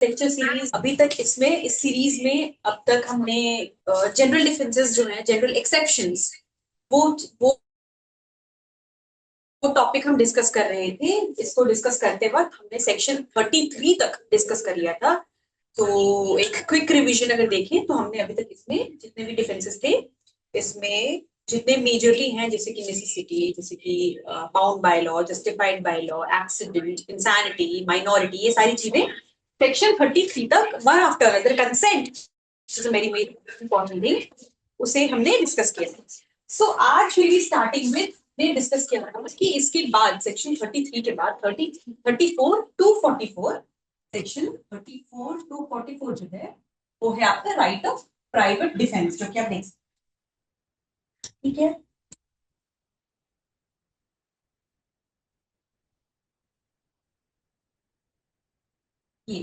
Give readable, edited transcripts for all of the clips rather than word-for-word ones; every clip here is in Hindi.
लेक्चर सीरीज अभी तक इसमें इस सीरीज में अब तक हमने जनरल डिफरेंसेस जो है, जनरल एक्सेप्शंस, वो वो वो टॉपिक हम डिस्कस कर रहे थे। इसको डिस्कस करते वक्त हमने सेक्शन 33 तक डिस्कस कर लिया था। तो एक क्विक रिवीजन अगर देखें तो हमने अभी तक इसमें जितने भी डिफरेंसेस थे, इसमें जितने मेजरली हैं, जैसे कि नेसेसिटी, जैसे कि bound by law, justified by law, accident, insanity, minority, ये सारी चीजें सेक्शन 33 तक one after other, consent very important thing, उसे हमने डिस्कस किया था। सो आज मेरी स्टार्टिंग में ने डिस्कस किया था कि इसके बाद सेक्शन 33 के बाद 34 टू 44, सेक्शन 34 टू 44 जो है वो है आपका राइट ऑफ प्राइवेट डिफेंस, जो कि आप देख सकते हैं। ठीक है, ये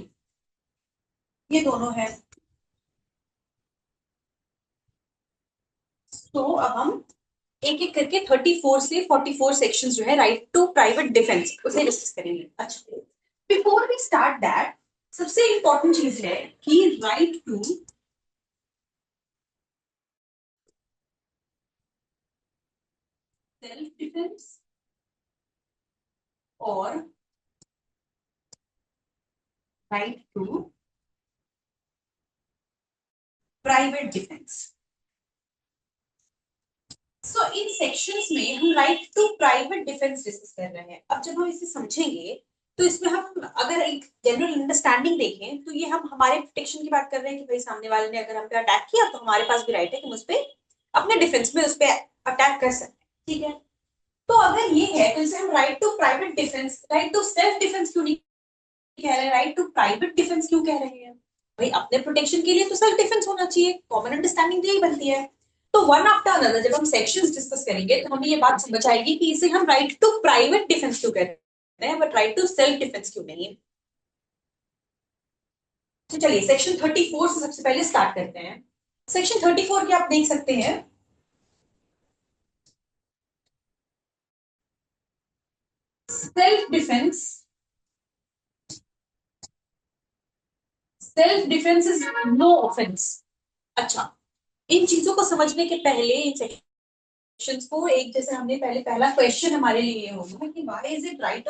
ये दोनों है। तो अब हम एक एक करके 34 से 44 सेक्शंस जो है राइट टू प्राइवेट डिफेंस उसे डिस्कस करेंगे। अच्छा, बिफोर वी स्टार्ट दैट, सबसे इंपॉर्टेंट चीज है कि राइट टू सेल्फ डिफेंस और right to private defence. So इन सेक्शंस में हम right to private defence discuss कर रहे हैं। अब जब हम इसे समझेंगे तो इसमें हम अगर एक जनरल अंडरस्टैंडिंग देखें तो ये हम हमारे प्रोटेक्शन की बात कर रहे हैं कि भाई सामने वाले ने अगर हम पे अटैक किया तो हमारे पास भी राइट है कि हम उस पर अपने डिफेंस में उस पर अटैक कर सकते हैं। ठीक है, तो अगर ये है तो इसे हम right to private defence, right to self defence क्यों नहीं कह रहे हैं, राइट टू प्राइवेट डिफेंस क्यों कह रहे हैं? भाई अपने प्रोटेक्शन के लिए तो सेल्फ डिफेंस होना चाहिए, कॉमन अंडरस्टैंडिंग यही बनती है। तो वन आफ्टर अनदर जब हम सेक्शंस डिस्कस करेंगे तो हमें ये बात समझ आएगी कि इसे हम राइट टू प्राइवेट डिफेंस क्यों कहते हैं, but right to self defence क्यों नहीं। तो चलिए सेक्शन 34 से सबसे पहले स्टार्ट करते हैं। सेक्शन 34 के आप देख सकते हैं, self defence, self defence is no offence. अच्छा, इन चीजों को समझने के पहले इन सेक्शंस को एक, जैसे हमने पहले पहला क्वेश्चन हमारे लिए ये होगा कि why is it right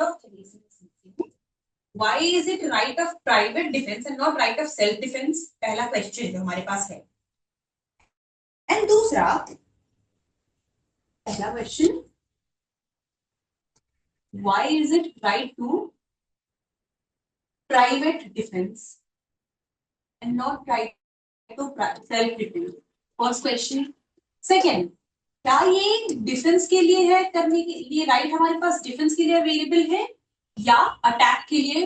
of private defence and not right of self defence, पहला क्वेश्चन जो हमारे पास है। एंड दूसरा, पहला question, why is it right to private defence and not right to self defence, first question. Second, क्या ये डिफेंस के लिए है, करने के लिए राइट हमारे पास डिफेंस के लिए अवेलेबल है या अटैक के लिए,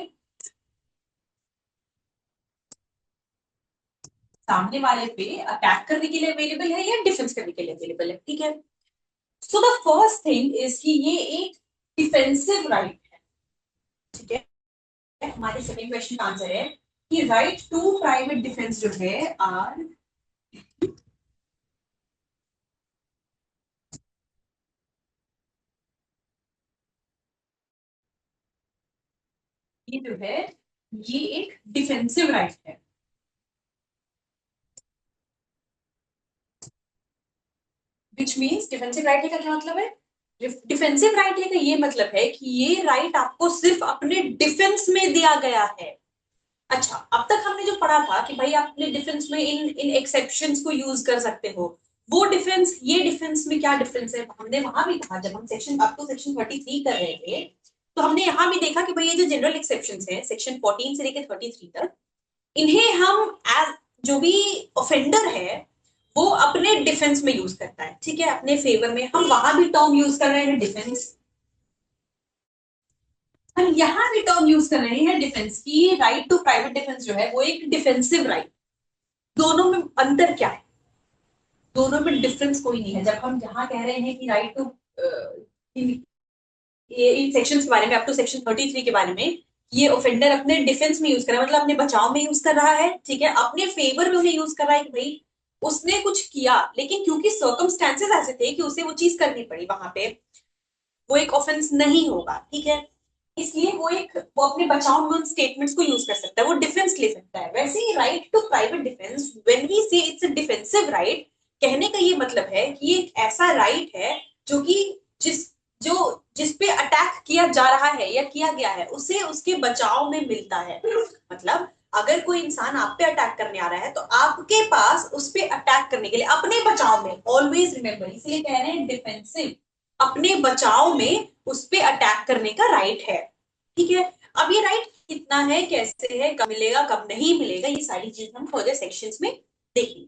सामने वाले पे अटैक करने के लिए अवेलेबल है या डिफेंस करने के लिए अवेलेबल है। ठीक है, so the first thing is कि ये एक डिफेंसिव राइट है। ठीक है, हमारे सेकंड क्वेश्चन का आंसर है कि राइट टू प्राइवेट डिफेंस जो है आर, ये जो है ये एक डिफेंसिव राइट है। विच मीन्स डिफेंसिव राइट का क्या मतलब है, डिफेंसिव राइट का ये मतलब है कि ये राइट आपको सिर्फ अपने डिफेंस में दिया गया है। अच्छा, अब तक हमने जो पढ़ा था कि भाई आप अपने डिफेंस में इन इन एक्सेप्शंस को यूज कर सकते हो, वो डिफेंस ये डिफेंस में क्या डिफरेंस है, हमने वहां भी कहा जब हम सेक्शन अप टू सेक्शन 33 कर रहे थे, तो हमने यहां भी देखा कि भाई ये जो जनरल एक्सेप्शंस हैं सेक्शन 14 से लेकर 33 तक, इन्हें हम एज जो भी ऑफेंडर है वो अपने डिफेंस में यूज करता है। ठीक है, अपने फेवर में हम वहां भी टर्म यूज कर रहे हैं डिफेंस, हम यहाँ भी टर्म यूज कर रहे हैं डिफेंस की। राइट टू प्राइवेट डिफेंस जो है वो एक डिफेंसिव राइट। दोनों में अंतर क्या है, दोनों में डिफरेंस कोई नहीं है। जब हम यहाँ कह रहे हैं कि राइट टू इन सेक्शन के बारे में, अप टू सेक्शन 33 के बारे में, ये ऑफेंडर अपने डिफेंस में यूज कर रहा है, मतलब अपने बचाव में यूज कर रहा है। ठीक है, अपने फेवर में उन्हें यूज कर रहा है कि भाई उसने कुछ किया, लेकिन क्योंकि सर्कमस्टेंसेस ऐसे थे कि उसे वो चीज करनी पड़ी, वहां पे वो एक ऑफेंस नहीं होगा। ठीक है, इसलिए वो अपने बचाव में उन स्टेटमेंट्स को यूज कर सकता है, वो डिफेंस ले सकता है। वैसे ही right to private defence, when we say it's a defensive right, कहने का ये मतलब है कि ये एक ऐसा राइट है जो कि जिस जो जिस पे अटैक किया जा रहा है या किया गया है उसे उसके बचाव में मिलता है। मतलब अगर कोई इंसान आप पे अटैक करने आ रहा है तो आपके पास उस पे अटैक करने के लिए अपने बचाव में, ऑलवेज रिमेंबर, इसलिए कह रहे हैं डिफेंसिव, अपने बचाव में उस पे अटैक करने का राइट है। ठीक है, अब ये राइट कितना है, कैसे है, कब मिलेगा कब नहीं मिलेगा, ये सारी चीजें हम फर्दर सेक्शंस में देखेंगे।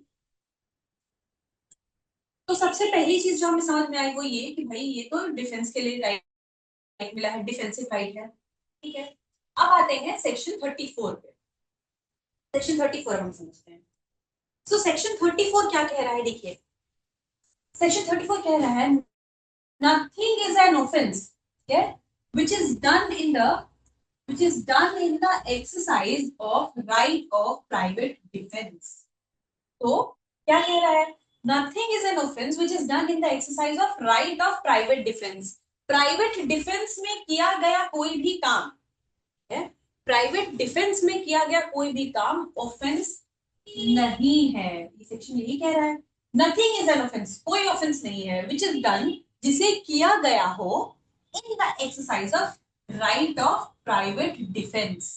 तो सबसे पहली चीज जो हमें समझ में आई वो ये कि भाई ये तो डिफेंस के लिए राइट मिला है, डिफेंसिव राइट है। ठीक है, अब आते हैं सेक्शन 34 पे। सेक्शन 34 हम समझते हैं। सो सेक्शन 34 क्या कह रहा है, देखिए सेक्शन 34 कह रहा है nothing is an offense, okay, which is done in the exercise of right of private defense। तो क्या कह रहा है, nothing is an offense which is done in the exercise of right of private defense। Private defence में किया गया कोई भी काम है, प्राइवेट डिफेंस में किया गया कोई भी काम ऑफेंस नहीं है। ये सेक्शन यही कह रहा है, नथिंग इज एन ऑफेंस, कोई ऑफेंस नहीं है, विच इज डन, जिसे किया गया हो इन the exercise of right of private defence.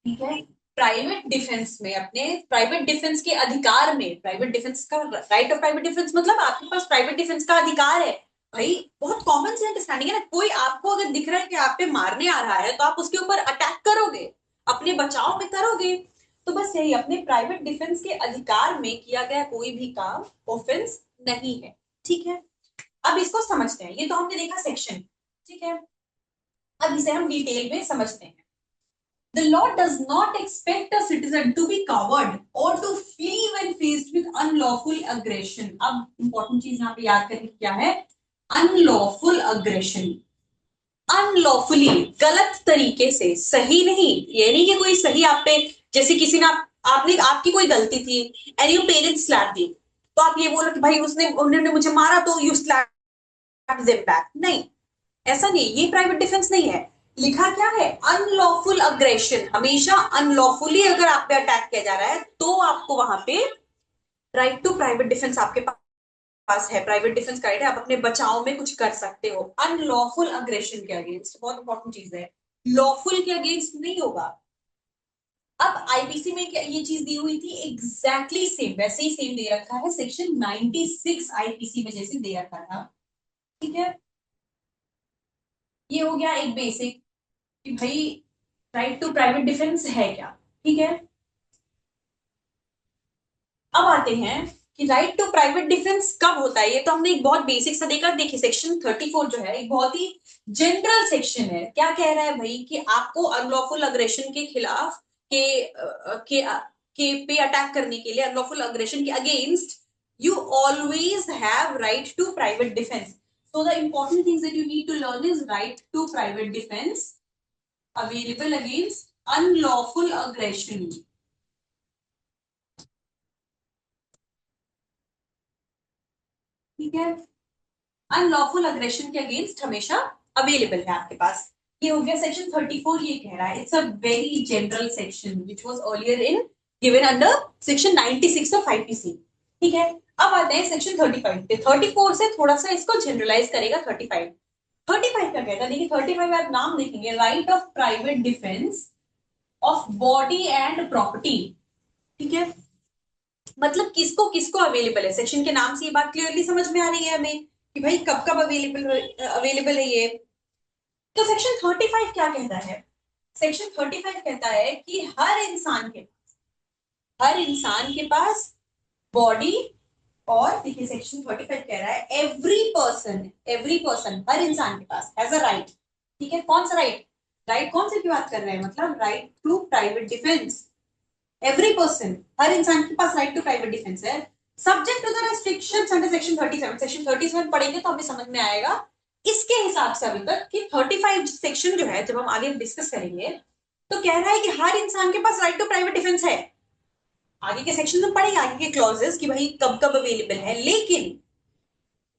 ठीक है, प्राइवेट डिफेंस में, अपने प्राइवेट डिफेंस के अधिकार में, प्राइवेट डिफेंस का राइट ऑफ प्राइवेट डिफेंस मतलब आपके पास प्राइवेट डिफेंस का अधिकार है। भाई बहुत कॉमन से अंडरस्टैंडिंग है ना, कोई आपको अगर दिख रहा है कि आप पे मारने आ रहा है तो आप उसके ऊपर अटैक करोगे, अपने बचाव में करोगे। तो बस यही, अपने प्राइवेट डिफेंस के अधिकार में किया गया कोई भी काम ऑफेंस नहीं है। ठीक है, अब इसको समझते हैं, ये तो हमने देखा सेक्शन। ठीक है, अब इसे हम डिटेल में समझते हैं। The law does not expect a citizen to be coward or to flee when faced with unlawful aggression। अब इंपॉर्टेंट चीज यहाँ पे याद करनी क्या है, अनलॉफुल अग्रेशन। अनलॉफुली, गलत तरीके से, सही नहीं, ये नहीं कि कोई सही आप पे, जैसे किसी ने आपने आपकी कोई गलती थी एंड यू पेरेंट्स स्लैप दी, तो आप ये बोलो कि भाई उसने उन्होंने मुझे मारा तो यू स्लैप देम बैक, नहीं, ऐसा नहीं, ये प्राइवेट डिफेंस नहीं है। लिखा क्या है, अनलॉफुल अग्रेशन, हमेशा अनलॉफुली अगर आप पे अटैक किया जा रहा है तो आपको वहां पे राइट टू प्राइवेट डिफेंस आपके पास है, प्राइवेट डिफेंस का राइट है, आप अपने बचाव में कुछ कर सकते हो अनलॉफुल अग्रेशन के अगेंस्ट। बहुत इंपॉर्टेंट चीज है, लॉफुल के अगेंस्ट नहीं होगा। अब आईपीसी में क्या ये चीज दी हुई थी, एग्जैक्टली सेम, वैसे ही सेम दे रखा है सेक्शन 96 आईपीसी में जैसे दे रखा था। ठीक है, ये हो गया एक बेसिक कि भाई राइट टू प्राइवेट डिफेंस है क्या। ठीक है, अब आते हैं कि राइट टू प्राइवेट डिफेंस कब होता है, ये तो हमने एक बहुत बेसिक सा देखा। देखिए सेक्शन 34 जो है एक बहुत ही जनरल सेक्शन है। क्या कह रहा है भाई कि आपको अनलॉफुल अग्रेशन के खिलाफ के पे अटैक करने के लिए, अनलॉफुल अग्रेशन के against, you always have right to private defence. so the important things that you need to learn is right to private defense available against unlawful aggression। ठीक है, अनलॉफुल अग्रेशन के अगेंस्ट हमेशा अवेलेबल है आपके पास। ये हो गया सेक्शन 34। ये कह रहा है it's a very general section which was earlier in given under section 96 of IPC. ठीक है, अब आते हैं सेक्शन 35 पे। 34 से थोड़ा सा इसको जनरलाइज करेगा 35। 35 क्या कहता है, देखिए 35 आप नाम देखेंगे, right of private defence of body and property. ठीक है, मतलब किसको किसको अवेलेबल है, सेक्शन के नाम से ये बात क्लियरली समझ में आ रही है हमें कि भाई कब कब अवेलेबल है ये। तो सेक्शन 35 क्या कहता है, सेक्शन 35 कहता है कि हर इंसान के पास बॉडी, और देखिए सेक्शन 35 कह रहा है एवरी पर्सन, हर इंसान के पास हैज अ राइट। ठीक है, कौन सा राइट, राइट कौन से की बात कर रहे हैं, मतलब right to private defence. Every person, हर इंसान के पास राइट टू प्राइवेट डिफेंस है, subject to the restrictions under section 37। Section 37 पढ़ेंगे तो हमें समझ में आएगा इसके हिसाब से अभी तक कि 35 सेक्शन जो है, जब हम आगे डिस्कस करेंगे तो कह रहा है कि हर इंसान के पास राइट टू प्राइवेट डिफेंस है। आगे के सेक्शन में पढ़ेंगे आगे के क्लॉजेस कि भाई कब कब अवेलेबल है, लेकिन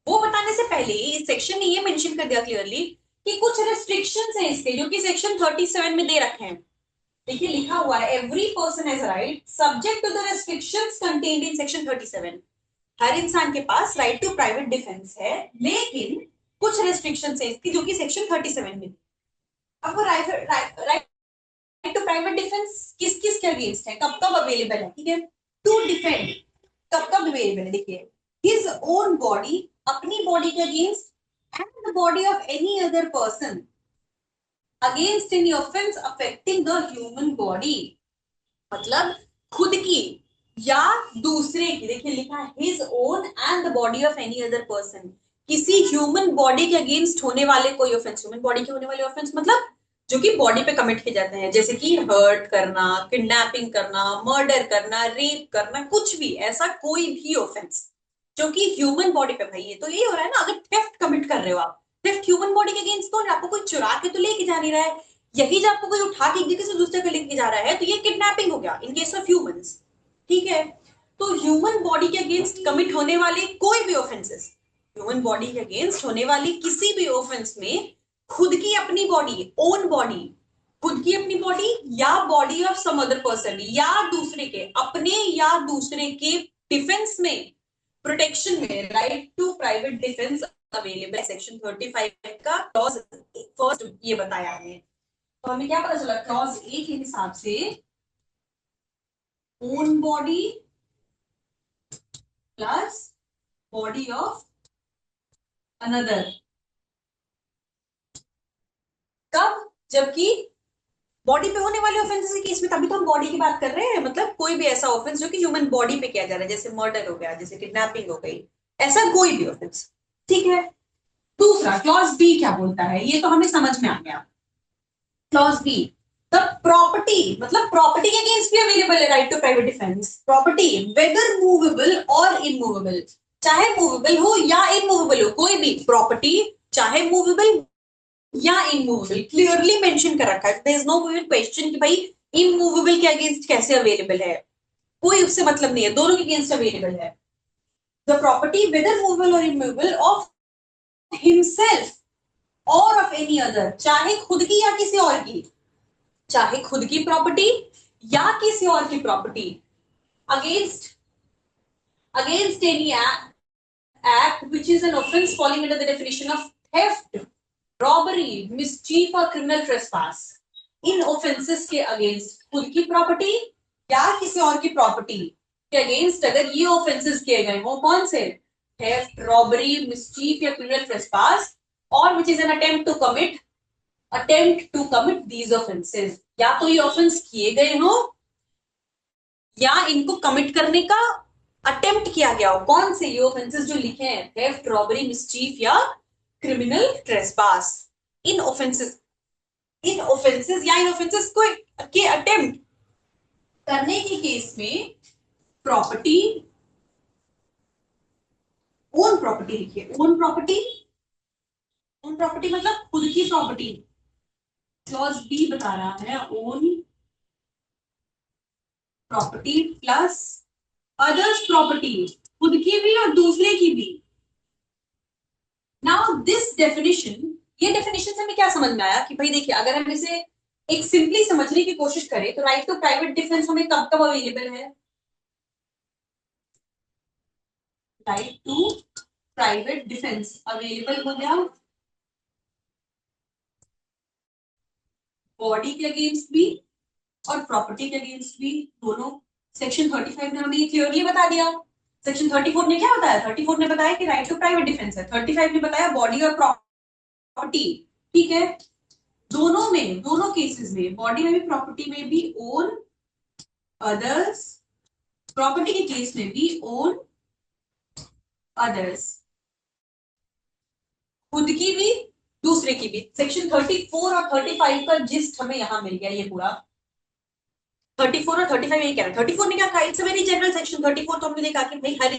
वो बताने से पहले इस सेक्शन ने ये मेंशन कर दिया क्लियरली कि कुछ रेस्ट्रिक्शंस हैं इसके जो कि सेक्शन 37 में दे रखे हैं। देखिए लिखा हुआ है every person has right subject to the restrictions contained in section 37। हर इंसान के पास राइट टू प्राइवेट डिफेंस है, लेकिन कुछ रेस्ट्रिक्शंस है इसकी जो कि सेक्शन 37 में। अब वो राइट टू प्राइवेट डिफेंस किस किस के अगेंस्ट है, कब कब अवेलेबल है, ठीक है। टू डिफेंड कब कब अवेलेबल है, देखिए हिज ओन बॉडी, अपनी बॉडी के against, and the body of any other person against any offence affecting the human body. मतलब खुद की या दूसरे की, देखिए लिखा है his own and the body of any other person, किसी ह्यूमन बॉडी के अगेंस्ट होने वाले कोई ऑफेंस, ह्यूमन बॉडी के होने वाले ऑफेंस मतलब जो कि बॉडी पे कमिट किए जाते हैं, जैसे कि हर्ट करना, किडनैपिंग करना, मर्डर करना, रेप करना, कुछ भी ऐसा कोई भी ऑफेंस जो कि ह्यूमन बॉडी पे, भाई ये तो यही हो रहा है ना, अगर थेफ्ट कमिट कर रहे हो आप, थेफ्ट ह्यूमन बॉडी के अगेंस्ट तो आपको कोई चुरा के तो लेके जा नहीं रहा है, यही जब आपको कोई उठा के एक जगह से दूसरे जगह लेके जा रहा है तो ये किडनैपिंग हो गया इन केस ऑफ ह्यूमंस, ठीक है। तो ह्यूमन बॉडी के अगेंस्ट कमिट होने वाले कोई भी ऑफेंसेस, ह्यूमन बॉडी के अगेंस्ट होने वाली किसी भी ऑफेंस में खुद की अपनी बॉडी, ओन बॉडी, खुद की अपनी बॉडी या body of some other person या दूसरे के, अपने या दूसरे के डिफेंस में, प्रोटेक्शन में right to private defence available section 35 का क्लॉज फर्स्ट ये बताया है। तो हमें क्या पता चला, क्लॉज ए के हिसाब से own body plus body of another, कब, जबकि बॉडी पे होने वाले ऑफेंसेस के केस में, तभी तो हम बॉडी की बात कर रहे हैं, मतलब कोई भी ऐसा ऑफेंस जो कि ह्यूमन बॉडी पे किया जा रहा है, जैसे मर्डर हो गया, जैसे किडनैपिंग हो गई, ऐसा कोई भी ऑफेंस, ठीक है। दूसरा क्लॉज बी क्या बोलता है, ये तो हमें समझ में आ गया। क्लॉज बी, द प्रॉपर्टी, मतलब प्रॉपर्टी के अगेंस्ट भी अवेलेबल है right to private defence, property whether movable और इमूवेबल, चाहे मूवेबल हो या इमूवेबल हो, कोई भी प्रॉपर्टी चाहे मूवेबल या इमूवेबल, क्लियरली मेंशन कर रखा है, देयर इज नो क्वेश्चन कि भाई इमूवेबल के अगेंस्ट कैसे अवेलेबल है, कोई उससे मतलब नहीं है, दोनों के अगेंस्ट अवेलेबल है। द प्रॉपर्टी वेदर मूवेबल और इमूवेबल ऑफ हिमसेल्फ और ऑफ एनी अदर, चाहे खुद की या किसी और की, चाहे खुद की प्रॉपर्टी या किसी और की property, against against any act which is an offense falling under the definition of theft, robbery, mischief or criminal trespass, in offenses के अगेंस्ट खुद की प्रॉपर्टी या किसी और की प्रॉपर्टी के अगेंस्ट अगर ये offenses किए गए हो, कौन से, theft, robbery, mischief या criminal trespass, or which is an attempt to commit these offenses, या तो ये offense किए गए हो या इनको कमिट करने का अटेम्प्ट किया गया हो, कौन से ये ऑफेंसेस जो लिखे हैं, थेफ्ट, रॉबरी, मिसचीफ या क्रिमिनल ट्रेसपास, इन ऑफेंसेस या इन ऑफेंसेस को के अटेम्प्ट करने के केस में प्रॉपर्टी, ओन प्रॉपर्टी लिखिए, ओन प्रॉपर्टी मतलब खुद की प्रॉपर्टी, क्लॉज बी बता रहा है own property plus others property, खुद की भी और दूसरे की भी। नाउ दिस डेफिनेशन, ये डेफिनेशन से हमें क्या समझ में आया कि भाई देखिए अगर हम इसे एक सिंपली समझने की कोशिश करें तो राइट टू प्राइवेट डिफेंस हमें कब कब अवेलेबल है, right to private defence available हो गया बॉडी के अगेंस्ट भी और प्रॉपर्टी के अगेंस्ट भी, दोनों। सेक्शन 35 ने हमें ये क्लियरली बता दिया। सेक्शन 34 ने क्या बताया, 34 ने बताया कि राइट टू प्राइवेट डिफेंस है, 35 ने बताया बॉडी और प्रॉपर्टी, ठीक है। दोनों में, दोनों केसेस में, बॉडी में भी प्रॉपर्टी में भी ओन, अदर्स, प्रॉपर्टी के केस में भी ओन, अदर्स, खुद की भी दूसरे की भी। सेक्शन 34 और 35 का जिस्ट हमें यहां मिल गया, ये पूरा 34 और 35 यही कह रहा है। 34 ने क्या कहा, it's a very general section. 34 तो हमने देखा कि भाई हर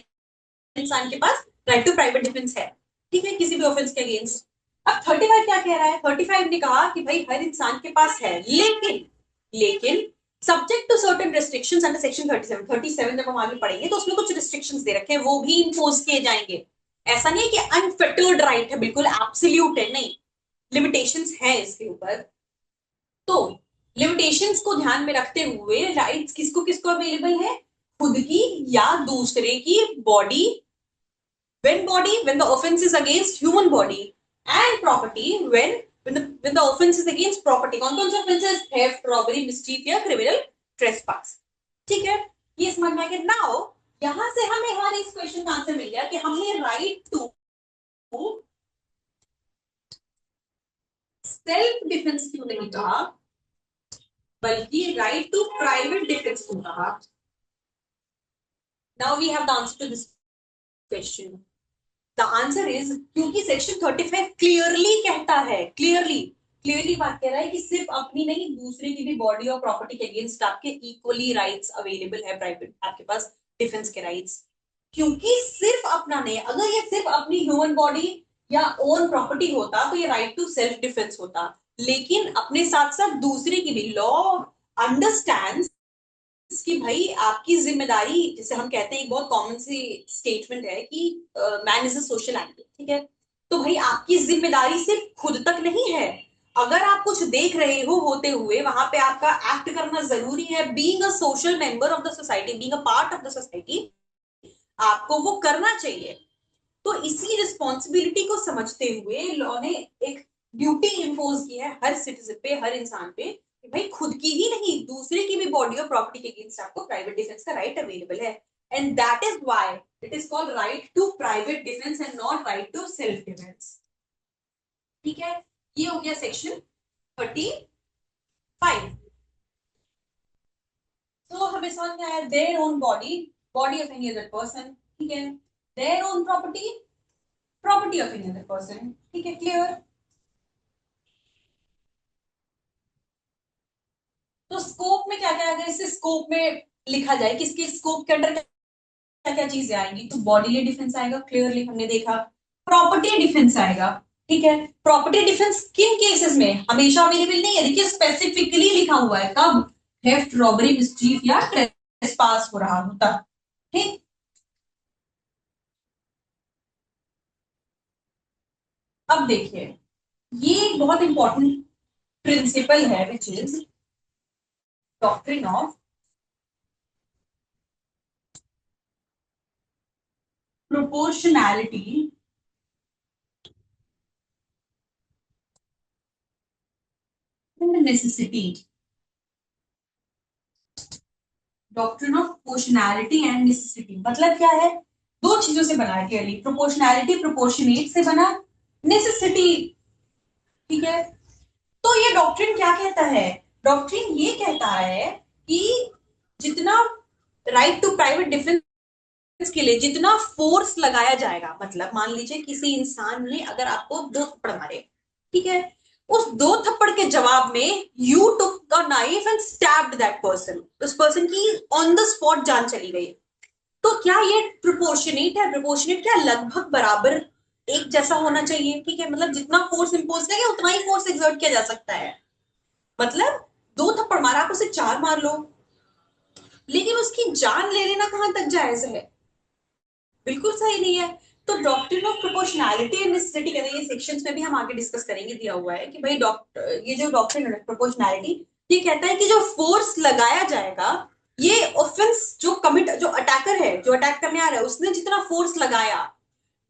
इंसान के पास राइट टू प्राइवेट डिफेंस है, ठीक है, किसी भी ऑफेंस के अगेंस्ट। अब 35 क्या कह रहा है, 35 ने कहा कि भाई हर इंसान के पास है, लेकिन subject to certain restrictions under section 37 जब हम आगे पढ़ेंगे तो उसमें कुछ रिस्ट्रिक्शंस दे रखे हैं, वो भी इंपोज किए जाएंगे। ऐसा नहीं है कि अनफिटर्ड राइट है, बिल्कुल एब्सोल्यूट है, नहीं, लिमिटेशंस हैं इसके ऊपर। तो लिमिटेशंस को ध्यान में रखते हुए राइट्स किसको किसको अवेलेबल है, खुद की या दूसरे की body, when the offense is against human body, and property when the offense is against property। कौन कौन से offenses, theft, robbery, mischief या criminal trespass। ठीक है, ये समझ में आ गया। नाउ यहां से हमें हमारे इस क्वेश्चन का आंसर मिल गया कि हमने राइट टू सेल्फ डिफेंस क्यों नहीं कहा, बल्कि राइट टू प्राइवेट डिफेंस क्यों कहा। Now we have the answer to this question. The answer is क्योंकि सेक्शन 35 क्लियरली कहता है, क्लियरली बात कह रहा है कि सिर्फ अपनी नहीं दूसरे की भी बॉडी और प्रॉपर्टी के अगेंस्ट आपके इक्वली राइट्स अवेलेबल है, प्राइवेट आपके पास डिफेंस के राइट्स। क्योंकि सिर्फ अपना नहीं, अगर ये सिर्फ अपनी ह्यूमन बॉडी या ओन प्रॉपर्टी होता तो ये राइट टू सेल्फ डिफेंस होता, लेकिन अपने साथ साथ दूसरे की भी लॉ अंडरस्टैंड्स कि भाई आपकी जिम्मेदारी, जिसे हम कहते हैं एक बहुत कॉमन सी स्टेटमेंट है कि man is a social animal. ठीक है, तो भाई आपकी जिम्मेदारी सिर्फ खुद तक नहीं है, अगर आप कुछ देख रहे हो होते हुए वहां पे आपका एक्ट करना जरूरी है। Being a social member of the society, being a part of the society, आपको वो करना चाहिए। तो इसी रिस्पॉन्सिबिलिटी को समझते हुए लॉ ने एक ड्यूटी इम्पोज की है हर सिटीजन पे, हर इंसान पे, कि भाई खुद की ही नहीं दूसरे की भी बॉडी और प्रॉपर्टी के अगेंस्ट आपको प्राइवेट डिफेंस का राइट अवेलेबल है। And that is why it is called right to private defence and not right to self defence. ठीक है, ये हो गया सेक्शन 35। तो हमें समझ में आया their own body, body of any other person. ठीक है, their own property, property of any other person. ठीक है, क्लियर। तो स्कोप में क्या क्या आएगा, इसे स्कोप में लिखा जाए कि इसके स्कोप के अंडर क्या क्या चीजें आएंगी। तो बॉडीली डिफेंस आएगा, क्लियरली हमने देखा। प्रॉपर्टी डिफेंस आएगा। ठीक है, प्रॉपर्टी डिफेंस किन केसेस में हमेशा अवेलेबल नहीं है, देखिए स्पेसिफिकली लिखा हुआ है, कब, थेफ्ट, रॉबरी, मिसचीफ या ट्रेसपास हो रहा होता। ठीक, अब देखिए ये बहुत इंपॉर्टेंट प्रिंसिपल है which is doctrine of proportionality and necessity. Doctrine of proportionality and necessity मतलब क्या है, दो चीजों से बना है क्लियरली, प्रोपोर्शनैलिटी प्रोपोर्शनेट से बना, नेसेसिटी। ठीक है, तो ये डॉक्ट्रिन क्या कहता है, डॉक्ट्रिन ये कहता है कि जितना राइट टू प्राइवेट डिफेंस के लिए जितना फोर्स लगाया जाएगा, मतलब मान लीजिए किसी इंसान ने अगर आपको दो थप्पड़ मारे, ठीक है, उस दो थप्पड़ के जवाब में you took a knife and stabbed that person, उस पर्सन की ऑन द स्पॉट जान चली गई। तो क्या ये प्रोपोर्शनेट है, प्रोपोर्शनेट क्या, लगभग बराबर एक जैसा होना चाहिए। ठीक है, मतलब जितना फोर्स इंपोज किया गया उतना ही फोर्स एक्सर्ट किया जा सकता है। मतलब दो थप्पड़ मारा, आप उसे चार मार लो, लेकिन उसकी जान ले लेना कहां तक जायज है, बिल्कुल सही नहीं है। तो doctrine of proportionality and necessity कहते हैं, ये सेक्शंस में भी हम आगे डिस्कस करेंगे, दिया हुआ है कि भाई डॉक्टर ये जो डॉक्ट्रिन है प्रोपोर्शनैलिटी, ये कहता है कि जो फोर्स लगाया जाएगा, ये ऑफेंस जो कमिट, जो अटैकर है, जो अटैक करने आ रहा है, उसने जितना फोर्स लगाया,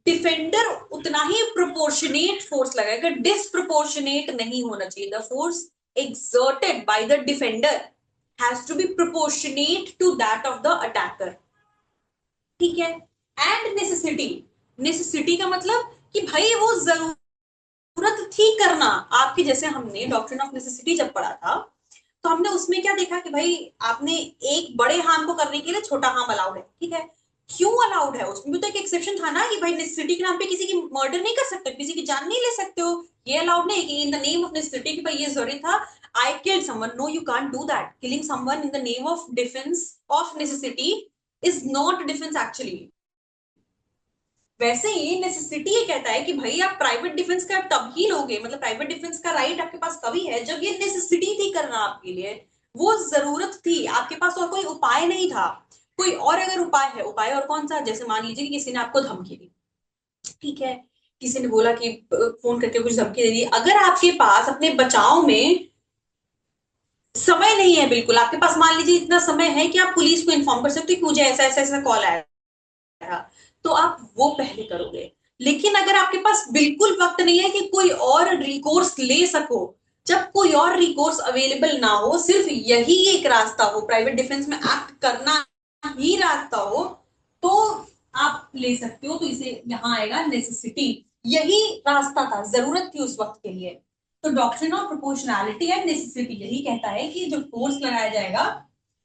डिफेंडर उतना ही प्रोपोर्शनेट फोर्स लगाएगा, डिसप्रोपोर्शनेट नहीं होना चाहिए। The force exerted by the defender has to be proportionate to that of the attacker। ठीक है, एंड नेसेसिटी, नेसेसिटी का मतलब कि भाई वो जरूरत थी करना आपकी, जैसे हमने डॉक्ट्रिन ऑफ नेसेसिटी जब पढ़ा था तो हमने उसमें क्या देखा कि भाई आपने एक बड़े हार्म को करने के लिए छोटा हार्म अलाउड है। ठीक है, क्यों अलाउड है, उसमें भी तो एक एक्सेप्शन था ना कि भाई नेसेसिटी के नाम पे किसी की मर्डर नहीं कर सकते, किसी की जान नहीं ले सकते हो, ये अलाउड नहीं कि in the name of necessity कि भाई ये जरूरी था, I killed someone, no you can't do that, killing someone in the name of defence of necessity is not defence actually. वैसे ही नेसेसिटी ये कहता है कि भाई आप प्राइवेट डिफेंस का तब ही लोगे, मतलब प्राइवेट डिफेंस का राइट आपके पास तभी है जब ये नेसेसिटी थी करना आपके लिए, वो जरूरत थी, आपके पास और कोई उपाय नहीं था। कोई और अगर उपाय है, उपाय और कौन सा, जैसे मान लीजिए कि किसी ने आपको धमकी दी, ठीक है, किसी ने बोला कि फोन करके कुछ धमकी दे दी, अगर आपके पास अपने बचाव में समय नहीं है, बिल्कुल आपके पास मान लीजिए इतना समय है कि आप पुलिस को इन्फॉर्म कर सकते हो कि मुझे ऐसा ऐसा ऐसा कॉल आया था, तो आप वो पहले करोगे। लेकिन अगर आपके पास बिल्कुल वक्त नहीं है कि कोई और रिकोर्स ले सको, जब कोई और रिकोर्स अवेलेबल ना हो, सिर्फ यही एक रास्ता हो, प्राइवेट डिफेंस में एक्ट करना ही रास्ता हो, तो आप ले सकते हो। तो इसे यहां आएगा नेसेसिटी, यही रास्ता था, जरूरत थी उस वक्त के लिए। तो doctrine of proportionality and necessity यही कहता है कि जो फोर्स लगाया जाएगा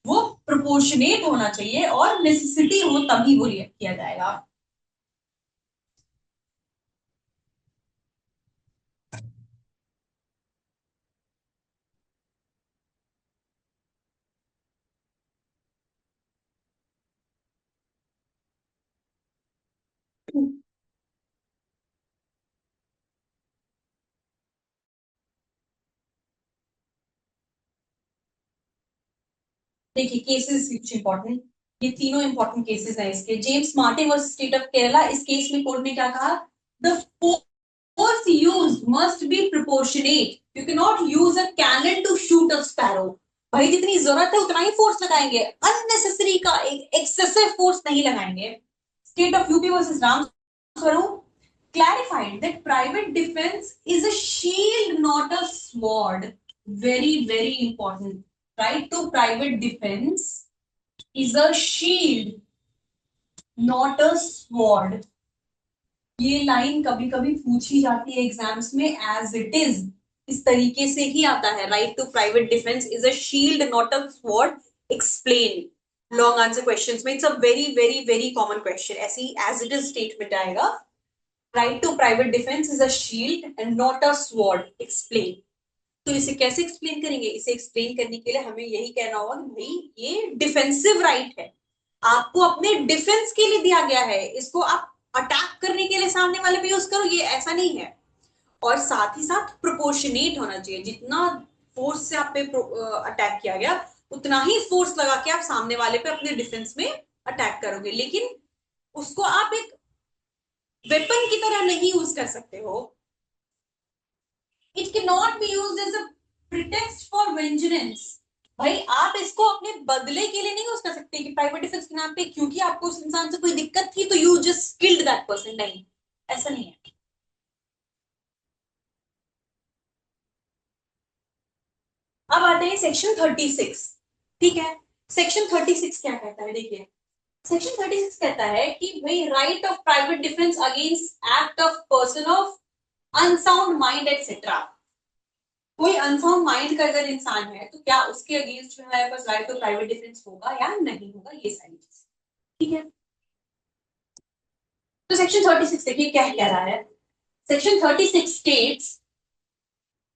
वो प्रोपोर्शनेट होना चाहिए और नेसेसिटी हो तभी वो रिएक्ट किया जाएगा। देखिए केसेस कुछ इंपॉर्टेंट, ये तीनों इंपॉर्टेंट केसेस हैं इसके। James Martin versus state of Kerala, इस केस में कोर्ट ने क्या कहा, the force used must be proportionate, you can not use a cannon to shoot a sparrow. भाई जितनी जरूरत है उतना ही फोर्स लगाएंगे, अननेसेसरी का एक्सेसिव फोर्स नहीं लगाएंगे। State of UP versus Ram Swaroop clarified that private defense is a shield, not a sword. Very, very important. Right to private defense is a shield, not a sword. ये लाइन कभी कभी पूछी जाती है एग्जाम्स में एज इट इज, इस तरीके से ही आता है। Right to private defence is a shield not a sword, explain. Long answer questions में it's a very very very common question, ऐसी एज इट इज स्टेटमेंट आएगा। Right to private defence is a shield and not a sword, explain. तो इसे कैसे एक्सप्लेन करेंगे, इसे एक्सप्लेन करने के लिए हमें यही कहना होगा कि भाई ये डिफेंसिव राइट है, आपको अपने डिफेंस के लिए दिया गया है, इसको आप अटैक करने के लिए सामने वाले पे यूज करो, ये ऐसा नहीं है। और साथ ही साथ प्रोपोर्शनेट होना चाहिए, जितना फोर्स से आप पे अटैक किया गया उतना ही फोर्स लगा के आप सामने वाले पे अपने डिफेंस में अटैक करोगे, लेकिन उसको आप एक वेपन की तरह नहीं यूज कर सकते हो। It can not be used as a pretext for vengeance. भाई आप इसको अपने बदले के लिए नहीं यूज कर सकते कि प्राइवेट डिफेंस के नाम पे क्योंकि आपको उस इंसान से कोई दिक्कत थी तो you just killed that person, नहीं, ऐसा नहीं है। अब आते हैं सेक्शन 36। ठीक है, सेक्शन 36 क्या कहता है, देखिए सेक्शन 36 कहता है कि भाई right of private defence against act of person of unsound mind etcetera. कोई अनसाउंड माइंड का अगर इंसान है तो क्या उसके अगेंस्ट जो है बस राइट टू प्राइवेट डिफेंस होगा या नहीं होगा, ये सारी चीज। ठीक है, तो सेक्शन 36 देखिए क्या कह रहा है। Section 36 states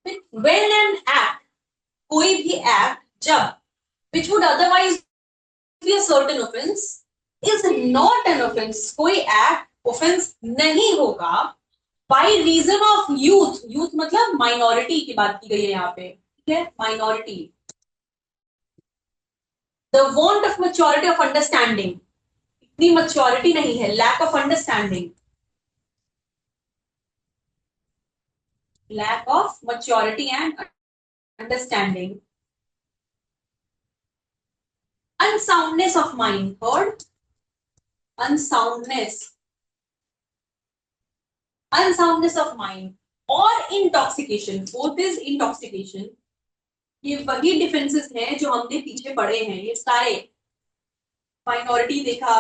when an act, कोई भी एक्ट जब which would otherwise be a certain offense is not an offense, कोई एक्ट ऑफेंस नहीं होगा by reason of youth, youth मतलब माइनॉरिटी की बात की गई है यहाँ पे, ठीक है, minority, the want of maturity of understanding, इतनी मैच्योरिटी नहीं है, lack of understanding, lack of maturity and understanding, unsoundness of mind, third unsoundness, unsoundness of mind और इंटॉक्सिकेशन, फोर्थ इज इंटॉक्सिकेशन। ये वही डिफेंसेस हैं जो हमने पीछे पढ़े हैं, ये सारे, माइनॉरिटी देखा,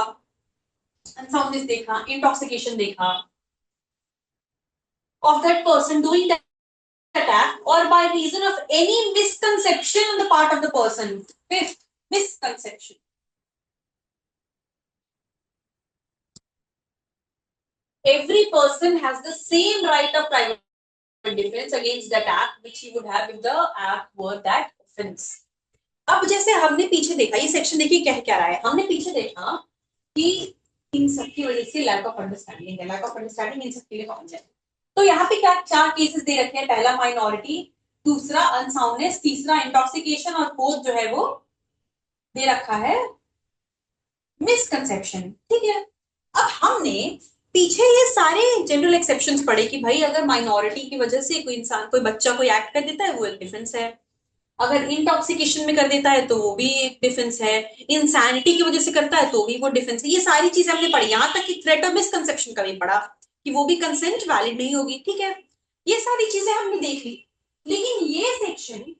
अनसाउंडनेस देखा, इंटॉक्सिकेशन देखा, of that person doing that attack or by reason of any misconception on the part of the person. Fifth, misconception. Every person has the same right of private defense against that act which he would have if the act were that offense. अब जैसे हमने पीछे देखा, ये सेक्शन देखिए कह क्या रहा है, हमने पीछे देखा कि इन सबकी वजह से लैक ऑफ अंडरस्टैंडिंग है, लैक ऑफ अंडरस्टैंडिंग इन सबके लिए कॉमन है। तो यहाँ पे क्या चार केसेस दे रखे हैं, पहला माइनॉरिटी, दूसरा अनसाउंडनेस, तीसरा इंटॉक्सिकेशन और फोर्थ जो है वो दे रखा है मिसकंसेप्शन। ठीक है, अब हमने पीछे ये सारे जनरल एक्सेप्शंस पड़े कि भाई अगर माइनॉरिटी की वजह से कोई इंसान कोई बच्चा कोई एक्ट कर देता है वो एक डिफेंस है, अगर इंटॉक्सिकेशन में कर देता है तो वो भी एक डिफेंस है, इंसैनिटी की वजह से करता है तो भी वो डिफेंस है। ये सारी चीजें हमने पढ़ी, यहां तक कि थ्रेट ऑफ मिसकंसेप्शन का भी पढ़ा कि वो भी कंसेंट वैलिड नहीं होगी, ठीक है। ये सारी चीजें हमने देख ली, लेकिन ये सेक्शन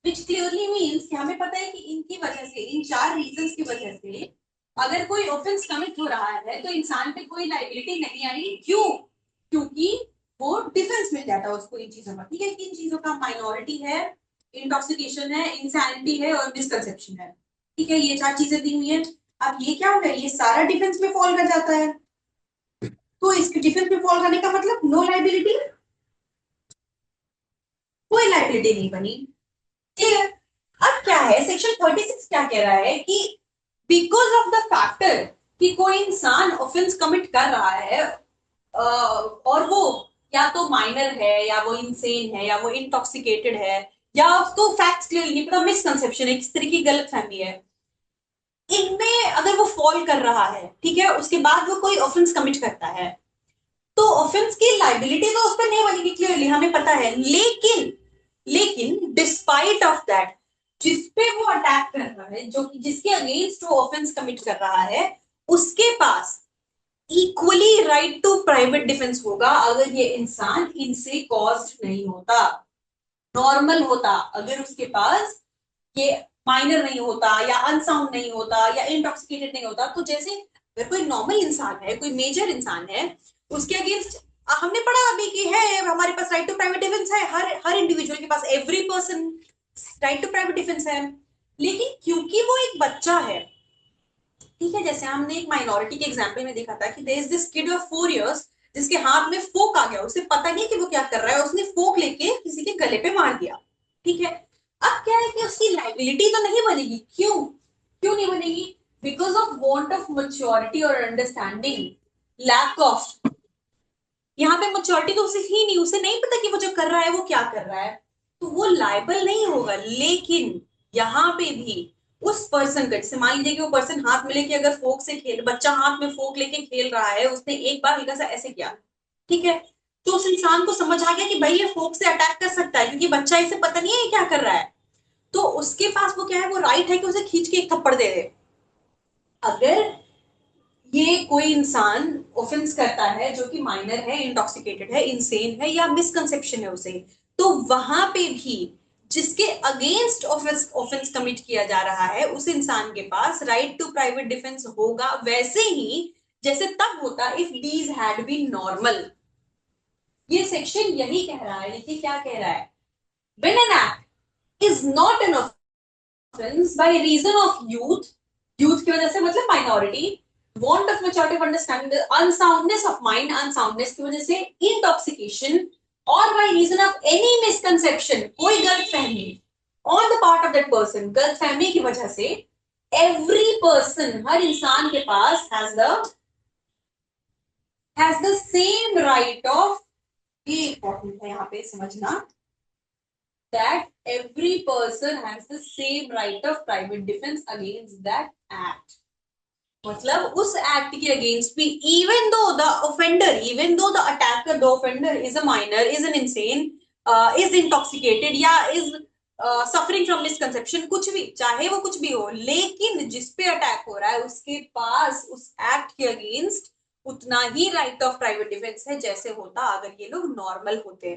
विच क्लियरली मीन्स कि हमें पता है कि इनकी वजह से, इन चार रीजंस की वजह से अगर कोई ऑफेंस कमिट हो रहा है तो इंसान पे कोई लाइबिलिटी नहीं आएगी। क्यों? क्योंकि वो डिफेंस मिल जाता है उसको इन चीजों का, ठीक है। किन चीजों का? माइनॉरिटी है, इंटॉक्सिकेशन है, इंसैनिटी है और मिसकंसेप्शन है, ठीक है। ये चार चीजें दी हुई है। अब ये क्या हो गया, ये सारा डिफेंस में फॉल कर जाता है, तो इसके डिफेंस में फॉल करने का मतलब नो लाइबिलिटी, कोई लाइबिलिटी नहीं बनी, ठीक है। अब क्या है, सेक्शन 36 क्या कह रहा है कि बिकॉज ऑफ द फैक्टर कि कोई इंसान ऑफेंस कमिट कर रहा है और वो या तो माइनर है या वो इंसेन है या वो इंटॉक्सिकेटेड है या उसको फैक्ट्स क्लियर नहीं पता, मिसकंसेप्शन है, किस तरह की गलतफहमी है, इनमें अगर वो फॉल कर रहा है, ठीक है, उसके बाद वो कोई ऑफेंस कमिट करता है तो ऑफेंस की लाइबिलिटी तो उस पर नहीं बनेगी, क्लियरली हमें पता है। लेकिन लेकिन डिस्पाइट ऑफ दैट, जिसपे वो अटैक कर रहा है, जो जिसके अगेंस्ट वो ऑफेंस कमिट कर रहा है, उसके पास equally right to private defence होगा अगर ये इंसान इनसे कॉज्ड नहीं होता, नॉर्मल होता, अगर उसके पास ये माइनर नहीं होता या अनसाउंड नहीं होता या इंटॉक्सिकेटेड नहीं होता। तो जैसे अगर कोई नॉर्मल इंसान है, कोई मेजर इंसान है, उसके अगेंस्ट हमने पढ़ा अभी कि है हमारे पास राइट टू प्राइवेट डिफेंस है, हर हर इंडिविजुअल के पास, every person right to private defence है। लेकिन क्योंकि वो एक बच्चा है, ठीक है, जैसे हमने एक माइनॉरिटी के एग्जाम्पल में देखा था कि there is this kid of 4 years जिसके हाथ में फोक आ गया, उसे पता नहीं कि वो क्या कर रहा है, उसने फोक लेके किसी के गले पे मार दिया, ठीक है। अब क्या है कि उसकी लाइबिलिटी तो नहीं बनेगी, क्यों? क्यों नहीं बनेगी? Because of want of maturity और अंडरस्टैंडिंग, लैक ऑफ, यहाँ पे मेच्योरिटी तो उसे ही नहीं, उसे नहीं पता कि वो जो कर रहा है वो क्या कर रहा है, तो वो लाइबल नहीं होगा। लेकिन यहाँ पे भी उस पर्सन का, जैसे मान लीजिए कि वो पर्सन हाथ में लेके अगर फोक से खेल, बच्चा हाथ में फोक लेके खेल रहा है, उसने एक बार हल्का सा ऐसे किया, ठीक है, तो उस इंसान को समझ आ गया कि भाई ये फोक से अटैक कर सकता है क्योंकि बच्चा इसे पता नहीं है क्या कर रहा है, तो उसके पास वो क्या है, वो राइट है कि उसे खींच के एक थप्पड़ दे दे। अगर ये कोई इंसान ऑफेंस करता है जो कि माइनर है, इंटॉक्सिकेटेड है, इंसेन है या मिसकंसेप्शन है उसे, तो वहां पे भी जिसके अगेंस्ट ऑफेंस कमिट किया जा रहा है उस इंसान के पास राइट टू प्राइवेट डिफेंस होगा, वैसे ही जैसे तब होता if these had been normal. ये सेक्शन यही कह रहा है, देखिए क्या कह रहा है, when an act is not an offence by reason of youth, youth की वजह से मतलब minority, want of maturity of understanding, the unsoundness of mind, unsoundness की वजह से, intoxication, or by reason of any misconception, कोई गलतफहमी on the part of that person, गलतफहमी की वजह से, every person, हर इंसान के पास has the same right of, ये important है यहाँ पे समझना, that every person has the same right of private defense against that act, मतलब उस एक्ट के अगेंस्ट भी, even though the offender, even though the attacker, the offender is a minor, is an insane, is intoxicated या इज सफरिंग फ्रॉम मिसकंसेप्शन, कुछ भी, चाहे वो कुछ भी हो, लेकिन जिस पे अटैक हो रहा है उसके पास उस एक्ट के अगेंस्ट उतना ही राइट ऑफ प्राइवेट डिफेंस है जैसे होता अगर ये लोग नॉर्मल होते,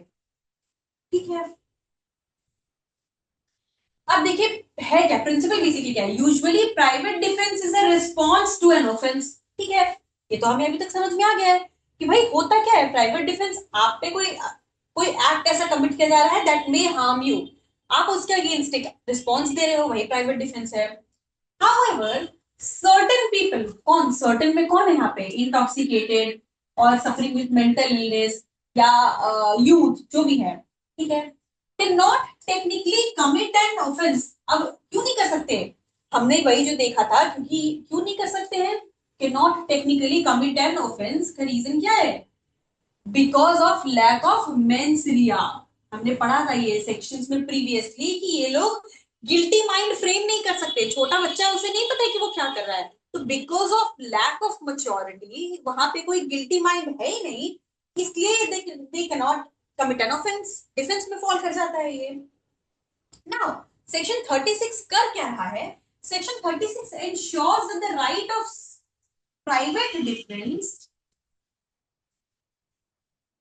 ठीक है। अब देखिए है क्या प्रिंसिपल, बेसिकली क्या है, usually private defence is a response to an offence, ठीक है। ये तो हमें अभी तक समझ में आ गया है कि भाई होता क्या है, प्राइवेट डिफेंस, आप पे कोई कोई एक्ट ऐसा कमिट किया जा रहा है दैट मे हार्म यू, आप उसके अगेंस्ट एक रिस्पॉन्स दे रहे हो, वही प्राइवेट डिफेंस है। हाउएवर सर्टेन पीपल, कौन सर्टेन में कौन है यहाँ पे, इंटॉक्सिकेटेड और सफरिंग विद मेंटल इलनेस या यूथ जो भी है, ठीक है, can not technically commit an offence. अब क्यों नहीं कर सकते, हमने वही जो देखा था, क्योंकि क्यों नहीं कर सकते हैं, can not technically commit an offence का रीजन क्या है, because of lack of mens rea. हमने पढ़ा था ये सेक्शंस में प्रीवियसली कि ये लोग गिल्टी माइंड फ्रेम नहीं कर सकते, छोटा बच्चा उसे नहीं पता कि वो क्या कर रहा है, तो because of lack of maturity वहां पे कोई गिल्टी माइंड है ही नहीं, इसलिए they can not commit an offence, defence में फॉल कर जाता है ये। नाउ सेक्शन 36 कर क्या रहा है? Section 36 ensures that the right of private defense,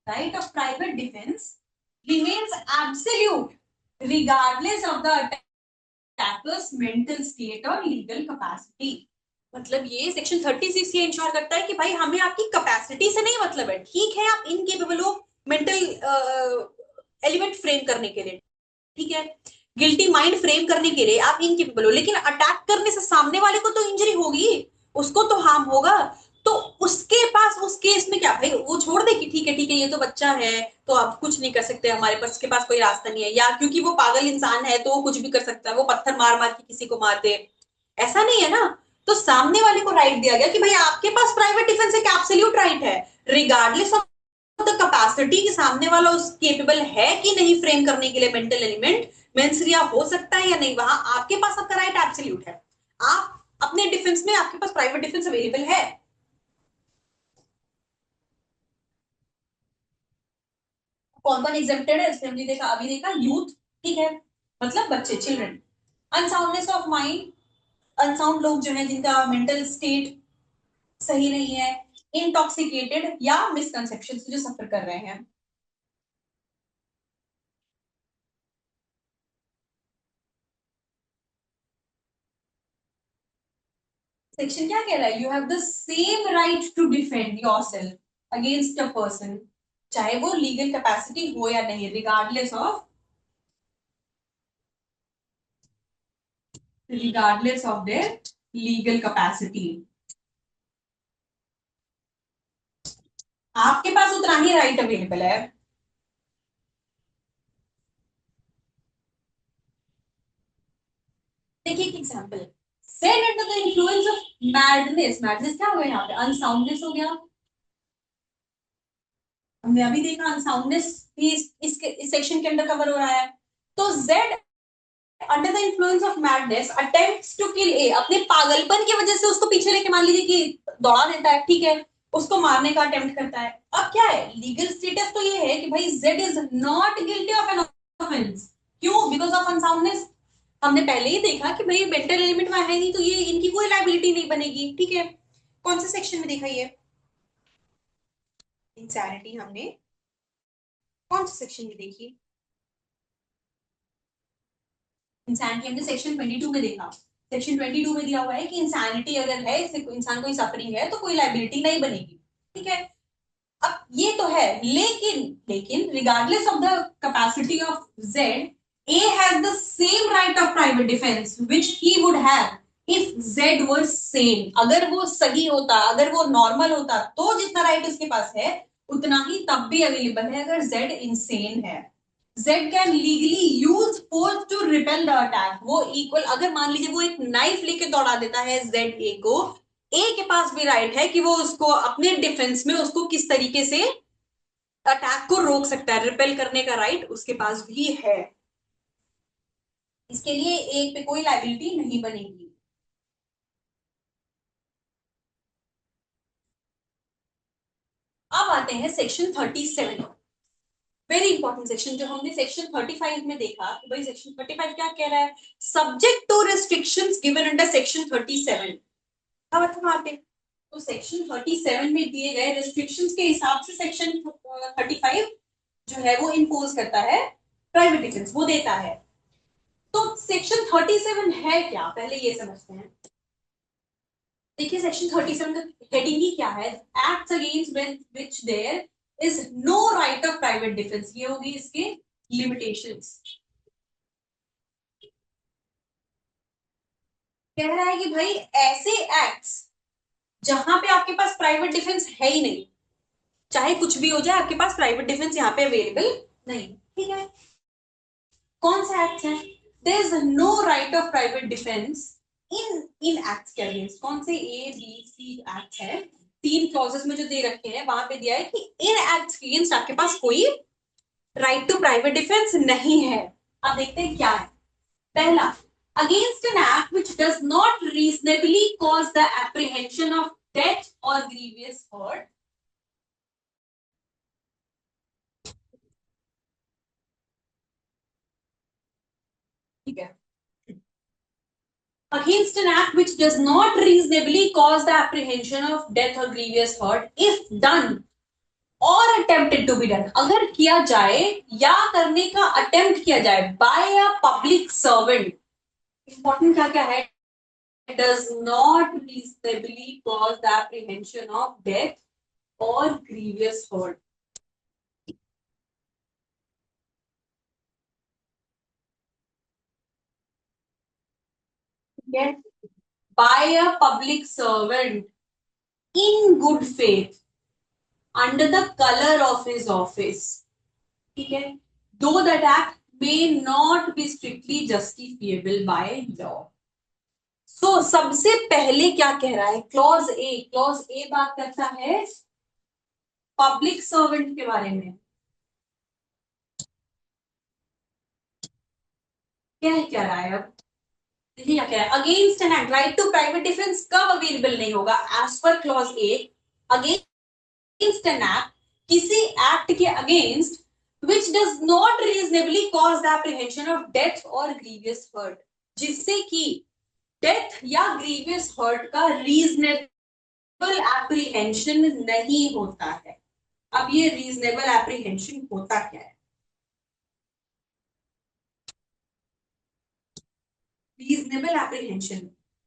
right of private defense remains absolute regardless of the attacker's mental state or legal capacity। मतलब ये सेक्शन 36 ये इंश्योर करता है कि भाई हमें आपकी कैपेसिटी से नहीं मतलब है, ठीक है आप इनकेपेबल हो मेंटल एलिमेंट फ्रेम करने के लिए, ठीक है गिल्टी माइंड फ्रेम करने के लिए आप इनकेपेबल हो, लेकिन अटैक करने से सामने वाले को तो इंजरी होगी, उसको तो हार्म होगा, तो उसके पास उस केस में क्या भाई वो छोड़ दे कि ठीक है ये तो बच्चा है तो आप कुछ नहीं कर सकते, हमारे पास के पास कोई रास्ता नहीं है, या क्योंकि वो पागल इंसान है तो वो कुछ भी कर सकता है, वो पत्थर मार मार के किसी को मार दे, ऐसा नहीं है ना। तो सामने वाले को राइट दिया गया कि भाई आपके पास प्राइवेट डिफेंस एक एब्सोल्यूट राइट है, रिगार्डलेस ऑफ द कैपेसिटी कि सामने वाला उस केपेबल है कि नहीं फ्रेम करने के लिए मेंटल एलिमेंट, मेंसरिया हो सकता है या नहीं, वहां आपके पास आपका राइट एब्सोल्यूट है, आप अपने डिफेंस में आपके पास प्राइवेट डिफेंस अवेलेबल है। कौन कौन एग्जेप्टेड है इसमें हमने देखा, अभी देखा यूथ, ठीक है मतलब बच्चे children, unsoundness of mind, unsound लोग जो है जिनका मेंटल स्टेट सही नहीं है, इंटॉक्सिकेटेड या मिसकंसेप्शन से जो सफर कर रहे हैं। सेक्शन क्या कह रहा है? You have the same right to defend yourself against a person, चाहे वो लीगल कैपेसिटी हो या नहीं, regardless of their legal capacity, आपके पास उतना ही राइट अवेलेबल है। देखिए एक example, said under the influence of madness, madness क्या हो गया यहाँ पे? अनसाउंडनेस हो गया, हमने अभी देखा अनसाउंडनेस भी इस सेक्शन के अंदर कवर हो रहा है। तो Z under the influence of madness attempts to kill A, अपने पागलपन की वजह से उसको पीछे लेके मान लीजिए कि दौड़ा देता है, ठीक है उसको मारने का अटेम्प्ट करता है। अब क्या है लीगल स्टेटस? तो ये है कि भाई Z is not guilty of an offence, क्यों? Because of unsoundness. हमने पहले ही देखा कि भाई मेंटल एलिमेंट वहां है नहीं तो ये इनकी कोई लाइबिलिटी नहीं बनेगी, ठीक है। कौन से सेक्शन में देखा ये इंसैनिटी? हमने कौन से सेक्शन में देखी इंसैनिटी? हमने सेक्शन 22 में देखा। सेक्शन 22 में दिया हुआ है कि इंसैनिटी अगर है, इससे इंसान कोई सफरिंग है तो कोई लाइबिलिटी नहीं बनेगी, ठीक है। अब ये तो है, लेकिन लेकिन regardless of the capacity of Z, A has the same right of private defence which he would have if Z were same. अगर वो सही होता, अगर वो नॉर्मल होता तो जितना राइट उसके पास है उतना ही तब भी अवेलेबल है अगर जेड इंसेन है। Z can legally use force to repel the attack, वो इक्वल, अगर मान लीजिए वो एक नाइफ लेके दौड़ा देता है जेड ए को, ए के पास भी राइट है कि वो उसको अपने डिफेंस में उसको किस तरीके से अटैक को रोक सकता है, रिपेल करने का राइट उसके पास भी है, इसके लिए ए पे कोई लाइबिलिटी नहीं बनेगी। अब आते हैं सेक्शन 37, वेरी इंपॉर्टेंट सेक्शन, जो हमने सेक्शन 35 में देखा कि भाई सेक्शन 35 क्या कह रहा है? Subject to restrictions given under section 37। अब वहां पे तो सेक्शन 37 में दिए गए रेस्ट्रिक्शंस के हिसाब से सेक्शन 35 जो है वो इम्पोज करता है प्राइवेट डिफेंस, वो देता है। तो सेक्शन 37 है क्या, पहले ये समझते हैं। देखिए सेक्शन 37 का हेडिंग ही क्या है? Acts against which there is no right of private defence, ये होगी इसके लिमिटेशंस। कह रहा है कि भाई ऐसे एक्ट्स जहां पे आपके पास प्राइवेट डिफेंस है ही नहीं, चाहे कुछ भी हो जाए आपके पास प्राइवेट डिफेंस यहाँ पे अवेलेबल नहीं, ठीक है। कौन सा एक्ट है? There is no right of private defence in acts के अगेंस्ट। कौन से? ए बी सी एक्ट है, तीन क्लॉजेस में जो दे रखे हैं वहां पे दिया है कि इन एक्ट्स के अगेंस्ट आपके पास कोई राइट टू प्राइवेट डिफेंस नहीं है। अब देखते हैं क्या है। पहला, against an act which does not reasonably cause the apprehension of death or grievous hurt. ठीक है. Against an act which does not reasonably cause the apprehension of death or grievous hurt, if done or attempted to be done, अगर किया जाए या करने का अटेम्प्ट किया जाए by a public servant, important क्या क्या है, does not reasonably cause the apprehension of death or grievous hurt. Get by a public servant in good faith under the color of his office. ठीक है. Though that act may not be strictly justifiable by law. So सबसे पहले क्या कह रहा है क्लॉज ए बात करता है पब्लिक सर्वेंट के बारे में. क्या रहा है अब देखिए क्या कह रहा है. Against an act right to private defence कब अवेलेबल नहीं होगा as per clause A. Against an act किसी एक्ट के against which does not reasonably cause the apprehension of death or grievous hurt, जिससे कि डेथ या ग्रीवियस हर्ट का रीजनेबल एप्रीहेंशन नहीं होता है. अब ये रीजनेबल एप्रीहेंशन होता क्या है. रीजनेबल एप्रीहेंशन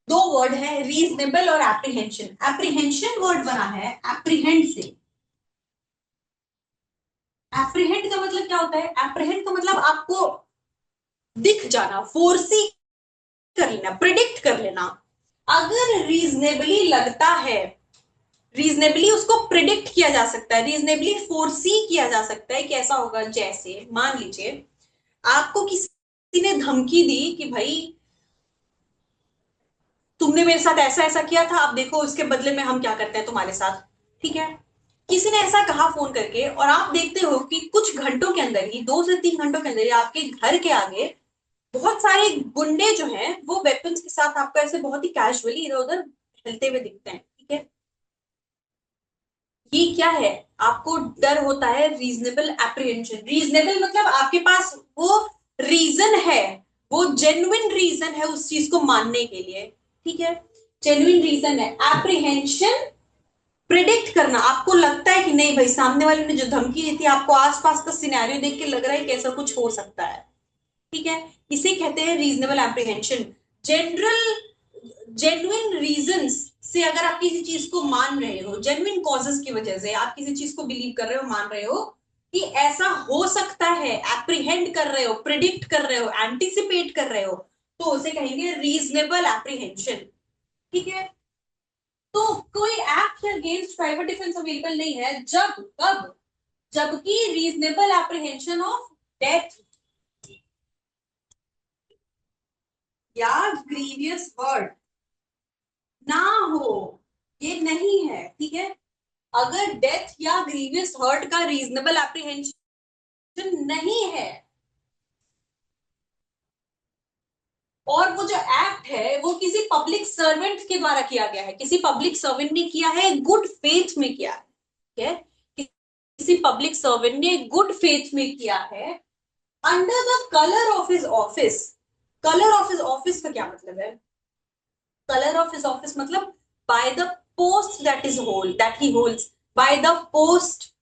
दो वर्ड है, रीजनेबल और एप्रीहेंशन. एप्रीहेंशन वर्ड बना है एप्रीहेंड से. एप्रीहेंड का मतलब क्या होता है. एप्रीहेंड का मतलब आपको दिख जाना, फोरसी कर लेना, प्रिडिक्ट कर लेना. अगर रीजनेबली लगता है, रीजनेबली उसको प्रिडिक्ट किया जा सकता है, रीजनेबली फोरसी किया जा सकता है कि ऐसा होगा. जैसे मान लीजिए आपको किसी ने धमकी दी कि भाई तुमने मेरे साथ ऐसा ऐसा किया था, अब देखो उसके बदले में हम क्या करते हैं तुम्हारे साथ. ठीक है. किसी ने ऐसा कहा फोन करके और आप देखते हो कि कुछ घंटों के अंदर ही, 2 से 3 घंटों के अंदर ही आपके घर के आगे बहुत सारे गुंडे जो हैं वो वेपन्स के साथ आपको ऐसे बहुत ही कैजुअली इधर उधर चलते हुए दिखते हैं. ठीक है. ये क्या है, आपको डर होता है. Reasonable apprehension. रीजनेबल मतलब आपके पास वो रीजन है, वो जेन्युइन रीजन है उस चीज को मानने के लिए. ठीक है. जेन्युइन रीजन है. एप्रीहेंशन प्रिडिक्ट करना, आपको लगता है कि नहीं भाई सामने वाले ने जो धमकी दी थी, आपको आसपास का सिनेरियो देख के लग रहा है कि ऐसा कुछ हो सकता है. ठीक है. इसे कहते हैं रीजनेबल एप्रीहेंशन. जेन्युइन रीजंस से अगर आप किसी चीज को मान रहे हो, जेन्युइन कॉजेस की वजह से आप किसी चीज को बिलीव कर रहे हो, मान रहे हो कि ऐसा हो सकता है, एप्रीहेंड कर रहे हो, प्रिडिक्ट कर रहे हो, एंटिसिपेट कर रहे हो, तो उसे कहेंगे रीजनेबल एप्रीहेंशन. ठीक है. तो कोई act against private defence available नहीं है जब कब, जबकि रीजनेबल एप्रीहेंशन ऑफ डेथ या ग्रीवियस हर्ट ना हो. ये नहीं है. ठीक है. अगर डेथ या ग्रीवियस हर्ट का रीजनेबल एप्रीहेंशन नहीं है और वो जो एक्ट है वो किसी पब्लिक सर्वेंट के द्वारा किया गया है, किसी पब्लिक सर्वेंट ने किया है, गुड फेथ में किया है. ठीक है. किसी पब्लिक सर्वेंट ने गुड फेथ में किया है under the colour of his office. Colour of his office का क्या मतलब है. कलर ऑफ हिज ऑफिस मतलब by the post that is hold, that he holds, by the post,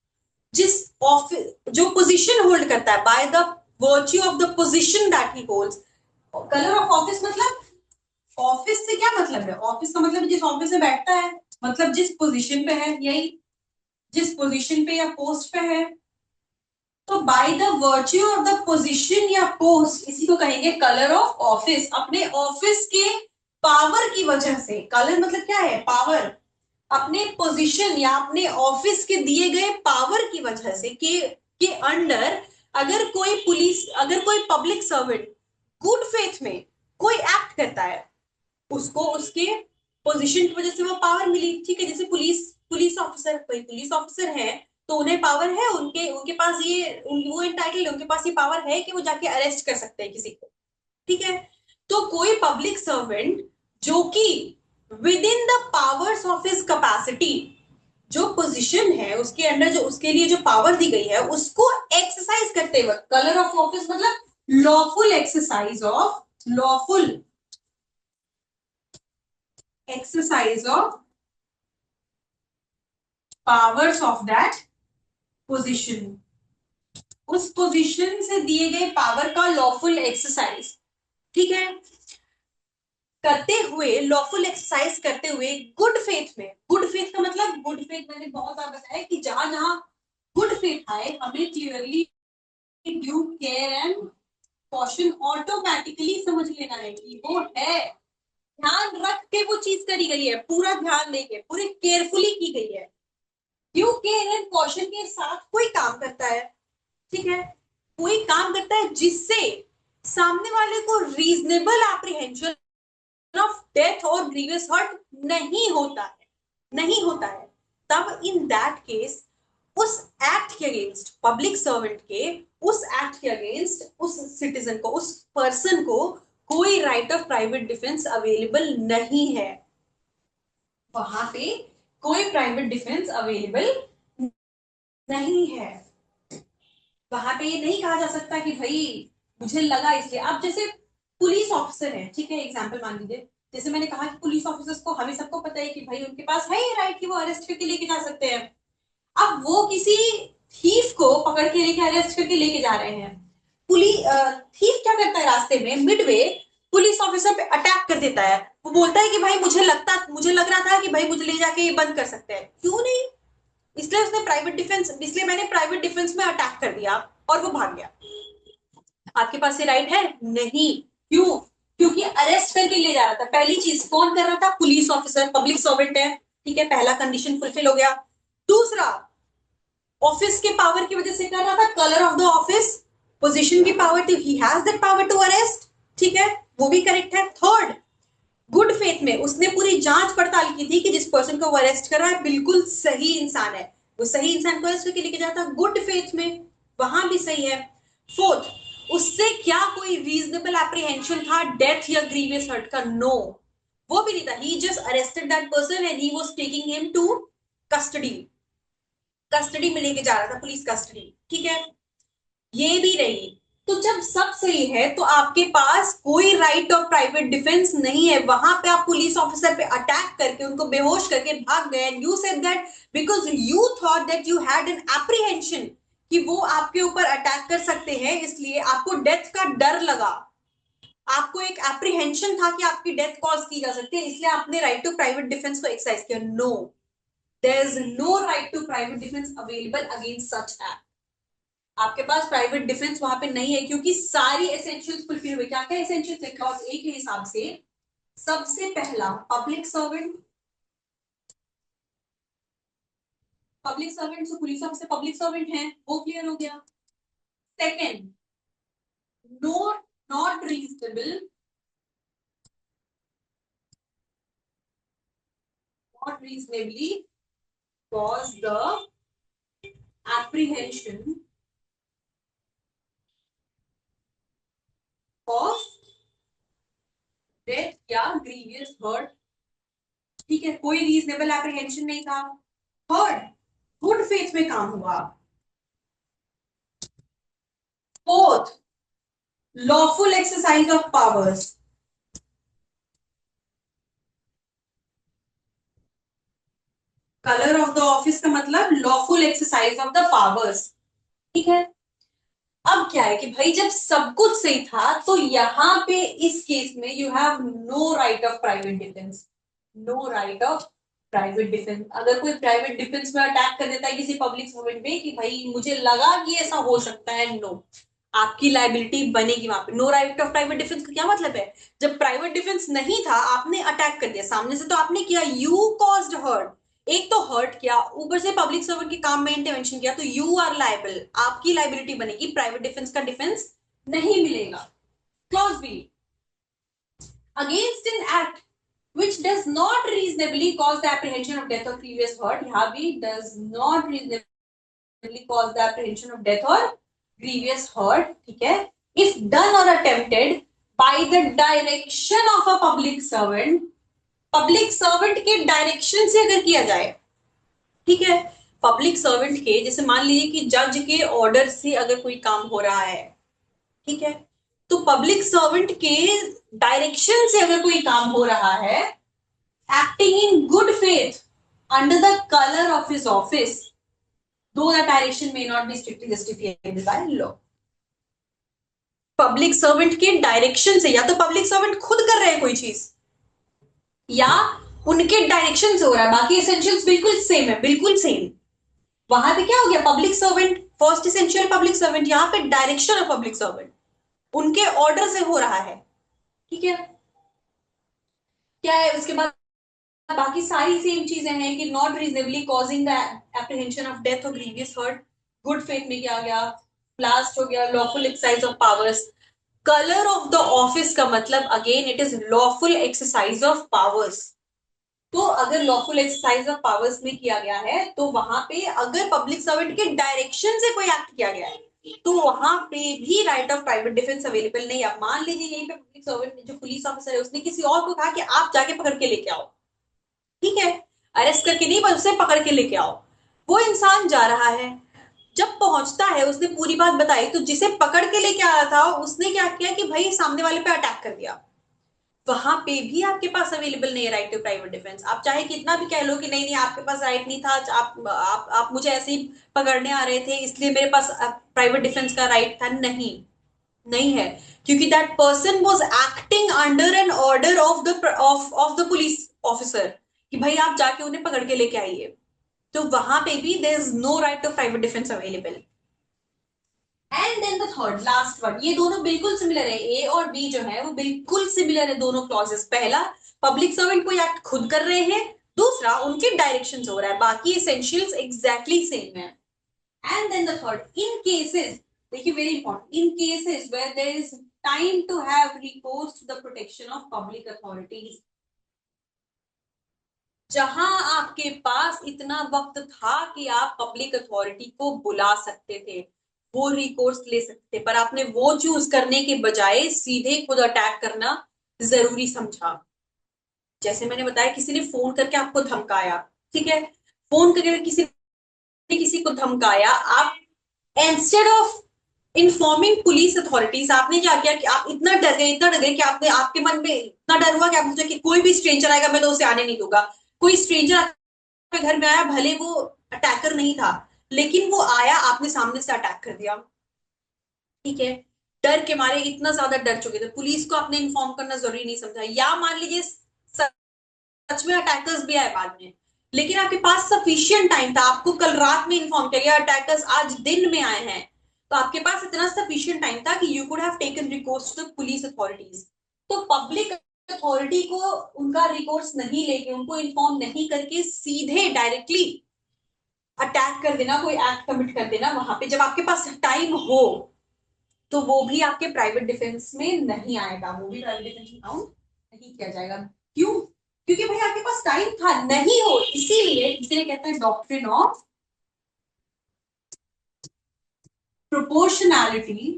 जिस ऑफिस जो पोजीशन होल्ड करता है, by the virtue of the position that he holds. Colour of office मतलब ऑफिस से क्या मतलब है. ऑफिस का मतलब जिस ऑफिस में बैठता है, मतलब जिस पोजीशन पे है, यही जिस पोजीशन पे या पोस्ट पे है. तो by the virtue of the position या पोस्ट, इसी को कहेंगे कलर ऑफ ऑफिस. अपने ऑफिस के पावर की वजह से. कलर मतलब क्या है, पावर. अपने पोजीशन या अपने ऑफिस के दिए गए पावर की वजह से के अंडर अगर कोई पुलिस, अगर कोई पब्लिक सर्वेंट गुड फेथ में कोई एक्ट करता है, उसको उसके पोजीशन की वजह से वो पावर मिली. ठीक है. जैसे पुलिस ऑफिसर, कोई पुलिस ऑफिसर है तो उन्हें पावर है, उनके उनके पास ये वो एंटाइटल्ड, उनके पास ये पावर है कि वो जाके अरेस्ट कर सकते हैं किसी को. ठीक है. तो कोई पब्लिक सर्वेंट जो कि with in the powers of his capacity, जो पोजीशन है उसके अंडर, जो उसके लिए जो पावर दी गई है उसको एक्सरसाइज करते वक्त, कलर ऑफ ऑफिस मतलब lawful exercise of, lawful exercise of powers of that position, उस पोजीशन से दिए गए पावर का लॉफुल एक्सरसाइज, ठीक है, करते हुए, लॉफुल एक्सरसाइज करते हुए गुड फेथ में, गुड फेथ का मतलब, गुड फेथ मैंने बहुत बार बताया कि जहां जहां गुड फेथ आए हमें clearly due care and caution automatically समझ लेना है कि वो है, ध्यान रख के वो चीज करी गई है, पूरा ध्यान देके, पूरी केयरफुली की गई है, ड्यू केयर एंड कॉशन के साथ कोई काम करता है, ठीक है, कोई काम करता है जिससे सामने वाले को reasonable apprehension of death or grievous hurt नहीं होता है, नहीं होता है, तब इन दैट केस उस एक्ट के अगेंस्ट, पब्लिक सर्वेंट के उस एक्ट के अगेंस्ट उस सिटीजन को, उस पर्सन को कोई right of private defence available नहीं है, वहां पे कोई प्राइवेट डिफेंस अवेलेबल नहीं है, वहां पे ये नहीं कहा जा सकता कि भाई मुझे लगा इसलिए। आप जैसे पुलिस ऑफिसर है, ठीक है, एग्जाम्पल मान लीजिए, जैसे मैंने कहा कि पुलिस ऑफिसर्स को, हमें सबको पता है कि भाई उनके पास है ये राइट कि वो अरेस्ट करके लेके जा सकते हैं, अब वो किसी थीफ को पकड़ के लेके, अरेस्ट करके लेके जा रहे हैं, पुलिस थीफ क्या करता है, रास्ते में मिडवे पुलिस ऑफिसर पे अटैक कर देता है, वो बोलता है कि भाई मुझे लग रहा था कि भाई मुझे ले जाके ये बंद कर सकते हैं, क्यों नहीं, इसलिए उसने प्राइवेट डिफेंस, इसलिए मैंने प्राइवेट डिफेंस में अटैक कर दिया और वो भाग गया, आपके पास ये राइट है नहीं, क्यों, क्योंकि अरेस्ट करके ले जा रहा था, पहली चीज कौन कर रहा था, पुलिस ऑफिसर, पब्लिक सर्वेंट है, ठीक है, पहला कंडीशन फुलफिल हो गया, दूसरा ऑफिस के पावर की वजह से कर रहा था, colour of the office, position की पावर थी, he has that power to arrest, ठीक है, वो भी करेक्ट है, थर्ड गुड फेथ में उसने पूरी जांच पड़ताल की थी कि जिस पर्सन को वो अरेस्ट कर रहा है बिल्कुल सही इंसान है, वो सही इंसान को अरेस्ट करके लेके जाता गुड फेथ में, वहां भी सही है, फोर्थ उससे क्या कोई रीजनेबल एप्रीहेंशन था डेथ या ग्रीवियस हर्ट का, नो, वो भी नहीं था, he just arrested that person and he was taking him to custody, custody में लेके जा रहा था, पुलिस कस्टडी, ठीक है, ये भी रही, तो जब सब सही है तो आपके पास कोई राइट ऑफ प्राइवेट डिफेंस नहीं है, वहां पे आप पुलिस ऑफिसर पे अटैक करके उनको बेहोश करके भाग गए, and you said that because you thought that you had an apprehension कि वो आपके ऊपर अटैक कर सकते हैं, इसलिए आपको डेथ का डर लगा, आपको एक एप्रीहेंशन था कि आपकी डेथ कॉज की जा सकती है, इसलिए आपने राइट टू प्राइवेट डिफेंस को एक्सरसाइज किया, no, there is no right to private defence available against such act, आपके पास प्राइवेट डिफेंस वहां पे नहीं है, क्योंकि सारी एसेंशियल्स फुलफिल हुए, क्या क्या एसेंशियल्स है, क्लॉज ए के हिसाब से सबसे पहला पब्लिक सर्वेंट, पब्लिक सर्वेंट से पुलिस ऑफिसर पब्लिक सर्वेंट है, वो क्लियर हो गया, second no, not reasonable, not reasonably cause the apprehension of death या ग्रीवियस हर्ट, ठीक है, कोई रीजनेबल एप्रीहेंशन नहीं था, थर्ड गुड फेथ में काम हुआ, fourth lawful exercise of powers, colour of the office का मतलब lawful exercise of the powers, ठीक है, अब क्या है कि भाई जब सब कुछ सही था तो यहाँ पे इस केस में you have no right of private defence, no right of private defence, अगर कोई प्राइवेट डिफेंस में अटैक कर देता है किसी पब्लिक सर्वेंट पे कि भाई मुझे लगा कि ऐसा हो सकता है, नो, आपकी लाइबिलिटी बनेगी वहां पे, no right of private defence का क्या मतलब है, जब प्राइवेट डिफेंस नहीं था आपने अटैक कर दिया सामने से, तो आपने किया, यू कॉज्ड हर्ट, एक तो हर्ट किया, ऊपर से पब्लिक सर्वेंट के काम में इंटरवेंशन किया, तो यू आर लाइबल, आपकी लाइबिलिटी बनेगी, प्राइवेट डिफेंस का डिफेंस नहीं मिलेगा, clause be against an act which does not reasonably cause the apprehension of death or grievous hurt, यहाँ भी does not reasonably cause the apprehension of death or grievous hurt, ठीक है, if done or attempted by the direction of a public servant, public servant के डायरेक्शन से अगर किया जाए, ठीक है, पब्लिक सर्वेंट के, जैसे मान लीजिए कि जज के ऑर्डर से अगर कोई काम हो रहा है, ठीक है, तो पब्लिक सर्वेंट के डायरेक्शन से अगर कोई काम हो रहा है, acting in good faith under the colour of his office, though the direction may not be strictly justified by law. Public servant के डायरेक्शन से, या तो पब्लिक सर्वेंट खुद कर रहे हैं कोई चीज, या उनके डायरेक्शन से हो रहा है, बाकी एसेंशियल्स बिल्कुल सेम है, बिल्कुल सेम। वहां पे क्या हो गया, public servant first essential public servant, यहाँ पे डायरेक्शन ऑफ पब्लिक सर्वेंट, उनके ऑर्डर से हो रहा है, ठीक है। क्या है उसके बाद, बाकी सारी सेम चीजें हैं कि not reasonably causing the apprehension of death or grievous hurt, good faith में क्या आ गया, ब्लास्ट हो गया, lawful exercise of powers. Colour of the office का मतलब again it is lawful exercise of powers. तो अगर लॉफुल एक्सरसाइज ऑफ पावर्स में किया गया है, तो वहां पे अगर पब्लिक सर्वेंट के डायरेक्शन से कोई एक्ट किया गया है, तो वहां पे भी right of private defence available नहीं है। अब मान लीजिए यहीं पे पब्लिक सर्वेंट जो पुलिस ऑफिसर है, उसने किसी और को कहा कि आप जाके पकड़ के लेके आओ, ठीक है, अरेस्ट करके नहीं, बस उसे पकड़ के लेके आओ। वो इंसान जा रहा है, जब पहुंचता है उसने पूरी बात बताई, तो जिसे पकड़ के लेके आया था उसने क्या किया कि भाई सामने वाले पे अटैक कर दिया। वहां पे भी आपके पास अवेलेबल नहीं है राइट टू प्राइवेट डिफेंस। आप चाहे कितना भी कह लो कि नहीं नहीं आपके पास राइट नहीं था, आप मुझे ऐसे ही पकड़ने आ रहे थे इसलिए मेरे पास प्राइवेट डिफेंस का राइट था, नहीं, नहीं है। क्योंकि that person was acting under an order of the police officer कि भाई आप जाके उन्हें पकड़ के लेके आइए। तो वहां पे भी there is no right to private defence available. And then the third last one, ये दोनों बिल्कुल सिमिलर है, ए और बी जो है वो बिल्कुल सिमिलर है दोनों क्लॉजेस। पहला, पब्लिक सर्वेंट कोई एक्ट खुद कर रहे हैं, दूसरा उनके डायरेक्शन से हो रहा है, बाकी एसेंशियल्स एग्जैक्टली सेम है। And then the third, in cases, देखिए very important, in cases where there is time to have recourse to the protection of public authorities, जहां आपके पास इतना वक्त था कि आप पब्लिक अथॉरिटी को बुला सकते थे, वो रिकोर्स ले सकते थे, पर आपने वो चूज करने के बजाय सीधे खुद अटैक करना जरूरी समझा। जैसे मैंने बताया, किसी ने फोन करके आपको धमकाया, ठीक है, फोन करके किसी ने किसी को धमकाया, आप instead of informing police authorities, आपने क्या किया कि आप इतना डर गए कि आपने, आपके मन में इतना डर हुआ कि आप मुझे कि कोई भी स्ट्रेंजर आएगा मैं तो उसे आने नहीं दूंगा। कोई स्ट्रेंजर आपके घर में आया, भले वो अटैकर नहीं था, लेकिन वो आया, आपने सामने से अटैक कर दिया, ठीक है। डर के मारे इतना ज्यादा डर चुके थे, पुलिस को आपने इन्फॉर्म करना जरूरी नहीं समझा। या मान लीजिए सच में अटैकर्स भी आए बाद में, लेकिन आपके पास सफिशियंट टाइम था, आपको कल रात में इन्फॉर्म किया गया अटैकर्स आज दिन में आए हैं, तो आपके पास इतना सफिशियंट टाइम था कि you could have taken recourse to the police authorities. तो पब्लिक अथॉरिटी को उनका रिकोर्स नहीं लेके, उनको इन्फॉर्म नहीं करके सीधे डायरेक्टली अटैक कर देना, कोई एक्ट कमिट कर देना, वहां पे जब आपके पास टाइम हो, तो वो भी आपके प्राइवेट डिफेंस में नहीं आएगा, वो भी प्राइवेट डिफेंस में काउंट नहीं किया जाएगा। क्यों? क्योंकि भाई आपके पास टाइम था, नहीं हो, इसीलिए इसे कहते हैं doctrine of proportionality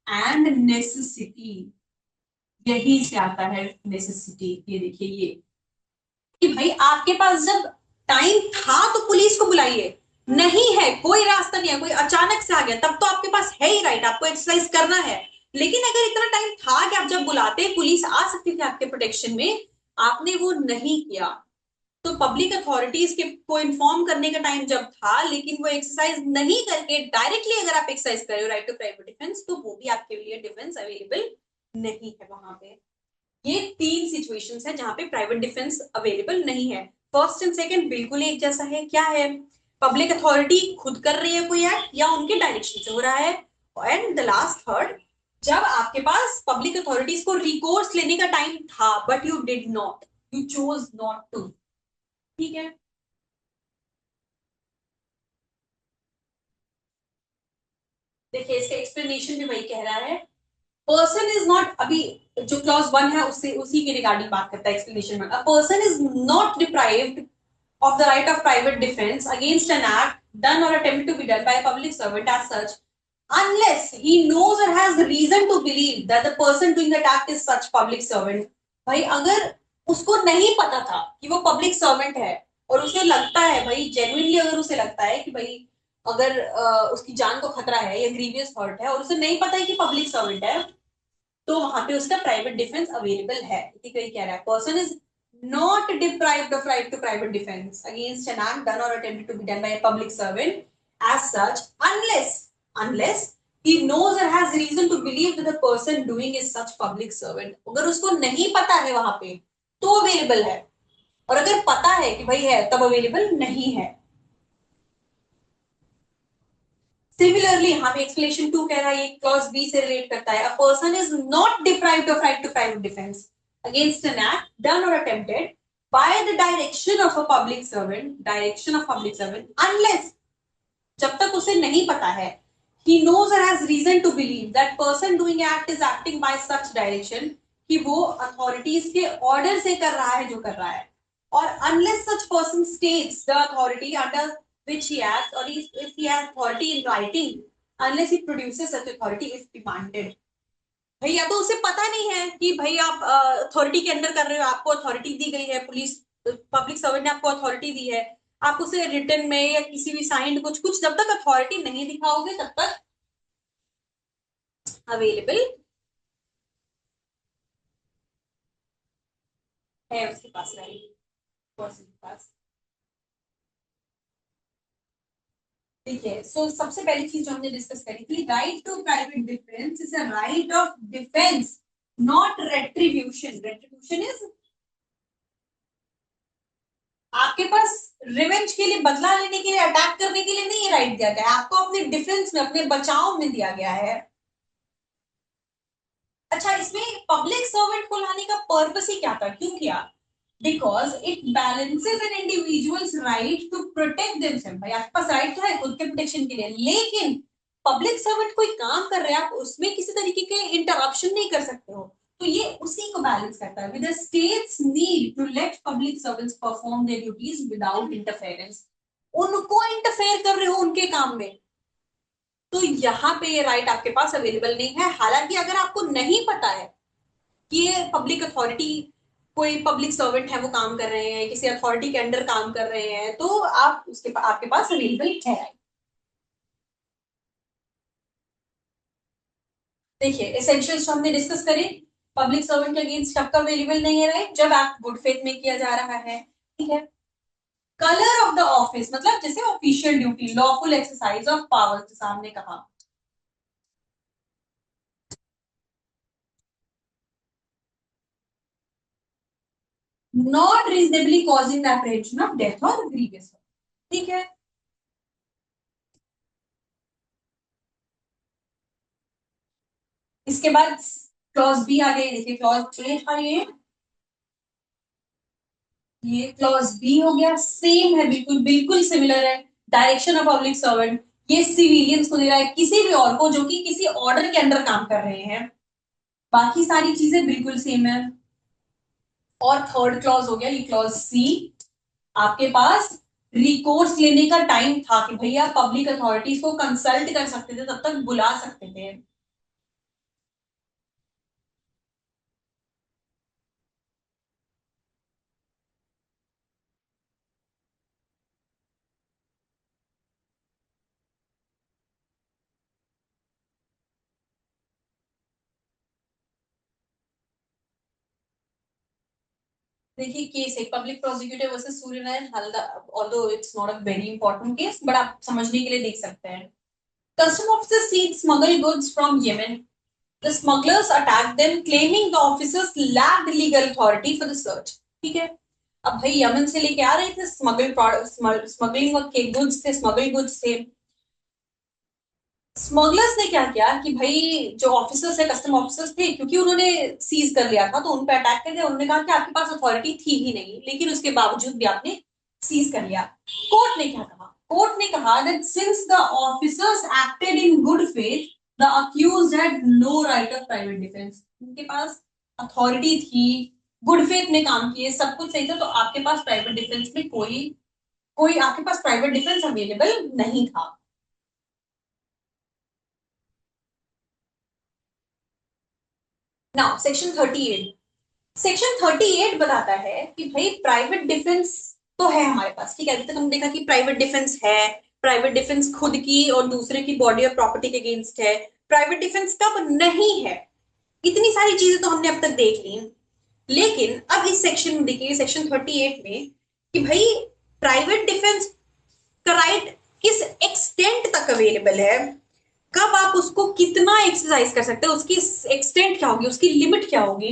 and necessity. यही से आता है नेसेसिटी। ये देखिए, ये कि भाई आपके पास जब टाइम था तो पुलिस को बुलाइए, नहीं है, कोई रास्ता नहीं है, कोई अचानक से आ गया, तब तो आपके पास है ही राइट, आपको एक्सरसाइज करना है। लेकिन अगर इतना टाइम था कि आप जब बुलाते पुलिस आ सकती थी आपके प्रोटेक्शन में, आपने वो नहीं किया। तो पब्लिक अथॉरिटीज के को इन्फॉर्म करने का टाइम जब था, लेकिन वो एक्सरसाइज नहीं करके डायरेक्टली अगर आप एक्सरसाइज कर रहे हो राइट टू प्राइवेट डिफेंस, तो वो भी आपके लिए डिफेंस अवेलेबल नहीं है वहां पे। ये तीन सिचुएशंस है जहां पे प्राइवेट डिफेंस अवेलेबल नहीं है। फर्स्ट एंड सेकंड बिल्कुल एक जैसा है, क्या है, पब्लिक अथॉरिटी खुद कर रही है कोई एक्ट या उनके डायरेक्शन से हो रहा है। एंड द लास्ट थर्ड, जब आपके पास पब्लिक अथॉरिटीज को रिकोर्स लेने का टाइम था but you did not, you chose not to, ठीक है। देखिए इसका एक्सप्लेनेशन भी वही कह रहा है, पर्सन इज नॉट, अभी जो क्लॉज वन है उससे उसी के रिगार्डिंग बात करता है एक्सप्लेनेशन में, अ person is not deprived of the right of private defense against an act done or attempted to be done by a public servant as such, unless he knows or has reason to believe that the person doing that act is such public servant। भाई अगर उसको नहीं पता था कि वो पब्लिक सर्वेंट है, और उसे लगता है भाई, जेन्युइनली अगर उसे लगता है कि भाई अगर उसकी जान को खतरा है या ग्रीवियस हर्ट है और उसे नहीं पता है कि पब्लिक सर्वेंट है, तो वहां पे उसका प्राइवेट डिफेंस अवेलेबल है। कोई कह रहा है person is not deprived of right to private defence against an act done or attempted to be done by a public servant as such unless he knows or has reason to believe that the person doing is such public servant। अगर उसको नहीं पता है वहां पे तो अवेलेबल है, और अगर पता है कि भाई है तब अवेलेबल नहीं है। सिमिलरली यहाँ पे एक्सप्लेनेशन 2 कह रहा है, ये क्लॉज बी से रिलेट करता है। A person is not deprived of right to private defence against an act done or attempted by the direction of public servant unless, जब तक उसे नहीं पता है, he knows or has reason to believe that person doing act is acting by such direction, कि वो अथॉरिटीज के ऑर्डर से कर रहा है जो कर रहा है, और unless such person states the authority under which he acts, or if he has authority in writing, unless he produces such authority if demanded। भाई या तो उसे पता नहीं है कि भाई आप अथॉरिटी के अंदर कर रहे हो, आपको अथॉरिटी दी गई है, पुलिस पब्लिक सर्वेंट ने आपको अथॉरिटी दी है, आप उसे रिटर्न में या किसी भी साइंड कुछ कुछ जब तक अथॉरिटी नहीं दिखाओगे तब तक अवेलेबल है उसके पास, राइट पर्सन के पास। ठीक है, सो सबसे पहली चीज जो हमने डिस्कस करी थी, right to private defence is a right of defence not retribution. Retribution is आपके पास रिवेंज के लिए, बदला लेने के लिए, अटैक करने के लिए नहीं ये राइट दिया गया है, आपको अपने डिफेंस में, अपने बचाव में दिया गया है। अच्छा, इसमें पब्लिक सर्वेंट को लाने का पर्पस ही क्या था, क्यों किया? Because it balances an individual's right to protect themselves. भाई आपके पास राइट तो है खुद के प्रोटेक्शन के लिए, लेकिन पब्लिक सर्वेंट कोई काम कर रहे हैं, आप उसमें किसी तरीके के इंटरप्शन नहीं कर सकते हो, तो ये उसी को बैलेंस करता है। With the state's need to let public servants perform their duties without interference, उनको इंटरफेयर कर रहे हो उनके काम में, तो यहाँ पे ये राइट आपके पास अवेलेबल नहीं है। हालांकि अगर आपको नहीं पता है कि ये पब्लिक अथॉरिटी, कोई पब्लिक सर्वेंट है वो काम कर रहे हैं, किसी अथॉरिटी के अंडर काम कर रहे हैं, तो आप उसके आपके पास अवेलेबल है। देखिए एसेंशियल्स तो हमने डिस्कस करी, पब्लिक सर्वेंट के अगेंस्ट कब का अवेलेबल नहीं है राइट, जब एक्ट गुड फेथ में किया जा रहा है। ठीक है, कलर ऑफ द ऑफिस मतलब जैसे official duty, lawful exercise of power, सामने कहा not reasonably causing the apprehension of death or grievous. ठीक है, इसके बाद क्लॉज बी आ गई। देखिए क्लॉज ए था ये क्लॉज बी हो गया, सेम है, बिल्कुल बिल्कुल सिमिलर है। डायरेक्शन ऑफ पब्लिक सर्वेंट, ये सिविलियंस को दे रहा है, किसी भी और को जो कि किसी ऑर्डर के अंडर काम कर रहे हैं। बाकी सारी चीजें बिल्कुल सेम है। और थर्ड क्लॉज हो गया ये क्लॉज सी, आपके पास रिकोर्स लेने का टाइम था कि भैया पब्लिक अथॉरिटीज को कंसल्ट कर सकते थे, तब तक बुला सकते थे। देखिए केस है public prosecutor versus Suryanarayan Halda, although it's not a very important case, but आप समझने के लिए देख सकते हैं। Custom officers seized smuggled goods from Yemen. The smugglers attacked them, claiming the officers lacked legal authority for the search. ठीक है, अब भाई यमन से लेके आ रहे थे स्मगल प्रोडक्ट, स्मगलिंग के गुड्स थे, स्मगल गुड्स थे। स्मगलर्स ने क्या किया कि भाई जो ऑफिसर्स है, कस्टम ऑफिसर्स थे, क्योंकि उन्होंने सीज कर लिया था तो उन पर अटैक कर दिया। उन्होंने कहा कि आपके पास अथॉरिटी थी ही नहीं, लेकिन उसके बावजूद भी आपने सीज कर लिया। कोर्ट ने क्या कहा? कोर्ट ने कहा that since the officers acted in good faith, the accused had no right of private defense। उनके पास अथॉरिटी थी, गुड फेथ में काम किए, सब कुछ सही था, तो आपके पास प्राइवेट डिफेंस में कोई कोई आपके पास प्राइवेट डिफेंस अवेलेबल नहीं था। नाउ सेक्शन 38, सेक्शन 38 बताता है कि भाई प्राइवेट डिफेंस तो है हमारे पास, ठीक है, अभी तक हमने देखा कि प्राइवेट डिफेंस है, प्राइवेट डिफेंस खुद की और दूसरे की बॉडी और प्रॉपर्टी के अगेंस्ट है। प्राइवेट डिफेंस कब नहीं है, इतनी सारी चीजें तो हमने अब तक देख ली। लेकिन अब इस सेक्शन में देखिए, सेक्शन 38 में, कि भाई प्राइवेट डिफेंस का राइट किस एक्सटेंट तक अवेलेबल है, कब आप उसको कितना एक्सरसाइज कर सकते हैं, उसकी एक्सटेंट क्या होगी, उसकी लिमिट क्या होगी।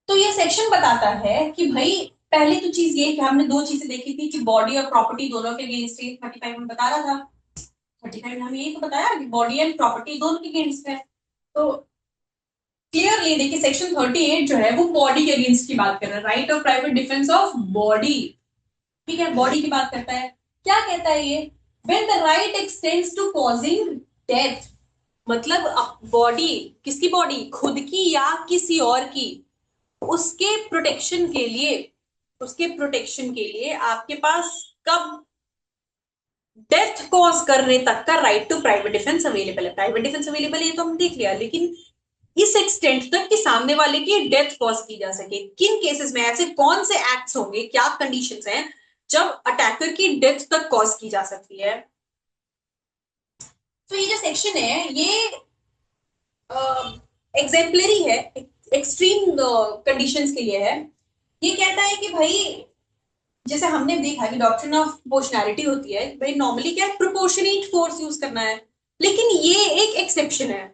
तो ये सेक्शन बताता है कि भाई पहले तो चीज ये कि हमने दो चीजें देखी थी कि बॉडी और प्रॉपर्टी दोनों के अगेंस्ट है, 35 में बता रहा था। 35 में हमें यही तो बताया कि बॉडी एंड प्रॉपर्टी दोनों के अगेंस्ट है। तो क्लियरली देखिए सेक्शन 38 जो है वो बॉडी के अगेंस्ट की बात कर रहा है, right of private defence of body, ठीक है, बॉडी की बात करता है। क्या कहता है ये, when the right extends to causing death, मतलब बॉडी, किसकी बॉडी, खुद की या किसी और की, उसके प्रोटेक्शन के लिए, उसके प्रोटेक्शन के लिए आपके पास कब डेथ कॉज करने तक का right to private defence available है। प्राइवेट डिफेंस अवेलेबल है तो हम देख लिया, लेकिन इस एक्सटेंट तक कि सामने वाले की डेथ कॉज की जा सके, किन केसेस में, ऐसे कौन से एक्ट्स होंगे, क्या कंडीशंस हैं जब अटैकर की डेथ तक कॉज की जा सकती है। तो ये जो सेक्शन है ये एग्जेम्पलरी है, एक्सट्रीम कंडीशंस के लिए है। ये कहता है कि भाई जैसे हमने देखा कि डॉक्ट्रिन ऑफ प्रोपोर्शनैलिटी होती है, भाई नॉर्मली क्या है, प्रोपोर्शनेट फोर्स यूज करना है, लेकिन ये एक एक्सेप्शन है।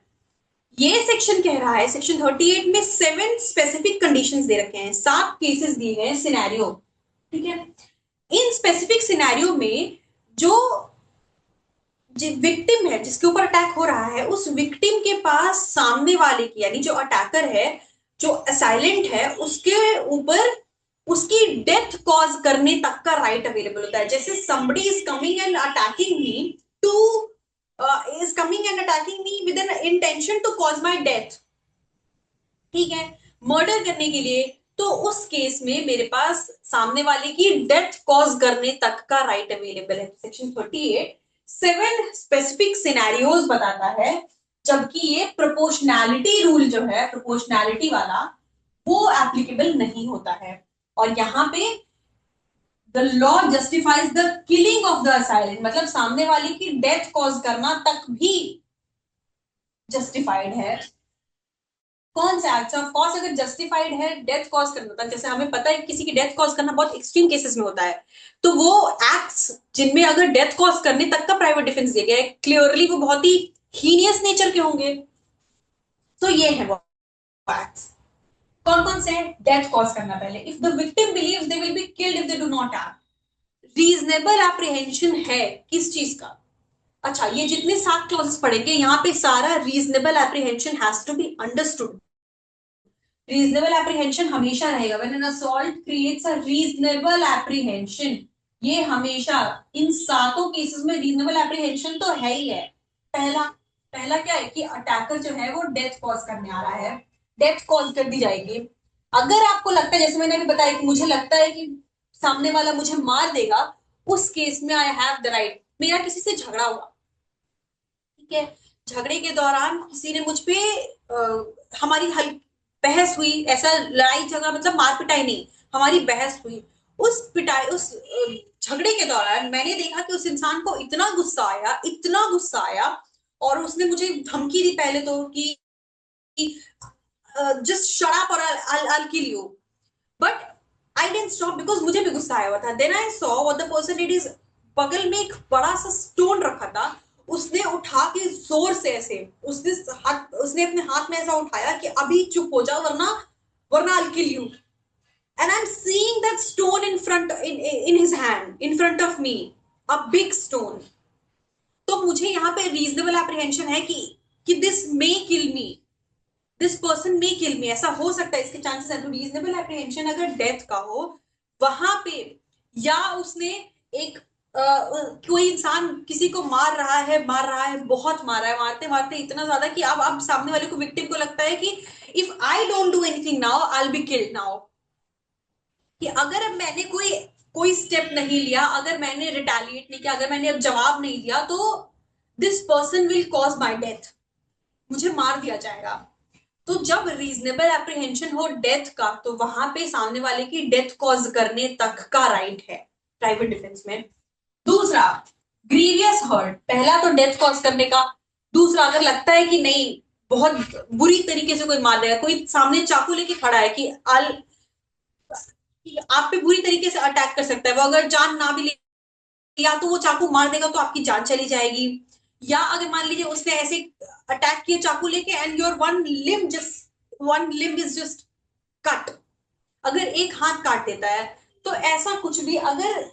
ये सेक्शन कह रहा है, सेक्शन 38 में 7 स्पेसिफिक कंडीशंस दे रखे हैं, 7 केसेस दिए गए हैं, सिनेरियो, ठीक है। इन स्पेसिफिक सिनेरियो में जो विक्टिम है, जिसके ऊपर अटैक हो रहा है, उस विक्टिम के पास सामने वाले की, यानी जो अटैकर है, जो असाइलेंट है, उसके ऊपर उसकी डेथ कॉज करने तक का राइट अवेलेबल होता है। जैसे somebody is coming and attacking me to is coming and attacking me with an intention to cause my death, ठीक है, मर्डर करने के लिए, तो उस केस में मेरे पास सामने वाले की डेथ कॉज करने तक का राइट अवेलेबल है। सेक्शन 38 7 स्पेसिफिक सिनेरियोज बताता है, जबकि ये प्रोपोर्शनैलिटी रूल जो है, प्रोपोर्शनैलिटी वाला, वो एप्लीकेबल नहीं होता है। और यहाँ पे the law justifies the killing of the assailant, मतलब सामने वाले की डेथ कॉज करना तक भी जस्टिफाइड है। कौन सा एक्ट ऑफ कॉज अगर जस्टिफाइड है डेथ कॉज करना था, जैसे हमें पता है किसी की डेथ कॉज करना बहुत एक्सट्रीम केसेस में होता है, तो वो एक्ट्स जिनमें अगर डेथ कॉज करने तक का प्राइवेट डिफेंस दिया गया है, क्लियरली वो बहुत ही हीनियस नेचर के होंगे। तो ये है वो एक्ट्स, कौन कौन से, डेथ कॉज करना पहले, if the victim believes they will be killed if they do not act, reasonable apprehension है किस चीज का। अच्छा, ये जितने 7 क्लॉजेस पढ़ेंगे यहाँ पे सारा reasonable apprehension has to be understood. Reasonable apprehension हमेशा रहेगा, when an assault creates a reasonable apprehension, ये हमेशा इन सातों केसेस में रीजनेबल एप्रीहेंशन तो है ही है। पहला पहला क्या है कि अटैकर जो है वो डेथ कॉज करने आ रहा है, डेथ कॉज कर दी जाएगी। अगर आपको लगता है, जैसे मैंने अभी बताया कि मुझे लगता है कि सामने वाला मुझे मार देगा, उस केस में आई हैव द राइट, मेरा किसी से झगड़ा हुआ, ठीक है, झगड़े के दौरान किसी ने मुझ पे हमारी बहस हुई, ऐसा लड़ाई झगड़ा मतलब मार पिटाई नहीं, हमारी बहस हुई, उस पिटाई, उस झगड़े के दौरान मैंने देखा कि उस इंसान को इतना गुस्सा आया, इतना गुस्सा आया, और उसने मुझे धमकी दी पहले तो कि जस्ट शट अप और I'll kill you, but I didn't stop because मुझे भी गुस्सा आया हुआ था। Then I saw what the person did is, बगल में एक बड़ा सा स्टोन रखा था, उसने उठा के जोर से ऐसे, उसने अपने हाथ में ऐसा उठाया कि अभी चुप हो जाओ वरना वरना I'll kill you, and I'm seeing that stone in front in his hand in front of me, a big stone। तो मुझे यहाँ पे रीजनेबल एप्रीहेंशन है कि this may kill me, this person may kill me, ऐसा हो सकता है, इसके चांसेस है। तो रीजनेबल एप्रीहेंशन अगर डेथ का हो वहां पे, या उसने एक कोई इंसान किसी को मार रहा है, बहुत मारा है, मारते मारते इतना ज्यादा कि अब सामने वाले को, विक्टिम को लगता है कि if I don't do anything now I will be killed now, कि अगर अब मैंने कोई कोई स्टेप नहीं लिया, अगर मैंने रिटेलिएट नहीं किया, अगर मैंने अब जवाब नहीं दिया, तो this person will cause my death, मुझे मार दिया जाएगा। तो जब रीजनेबल एप्रीहेंशन हो डेथ का, तो वहां पे सामने वाले की डेथ कॉज करने तक का राइट है प्राइवेट डिफेंस में। दूसरा, ग्रीवियस हर्ट, पहला तो डेथ कॉज करने का। दूसरा, अगर लगता है कि नहीं बहुत बुरी तरीके से कोई मार देगा, कोई सामने चाकू लेके खड़ा है कि आप पे बुरी तरीके से अटैक कर सकता है, वो अगर जान ना भी ले, या तो वो चाकू मार देगा तो आपकी जान चली जाएगी, या अगर मान लीजिए उसने ऐसे अटैक किया चाकू लेके and your one limb is just cut, अगर एक हाथ काट देता है, तो ऐसा कुछ भी, अगर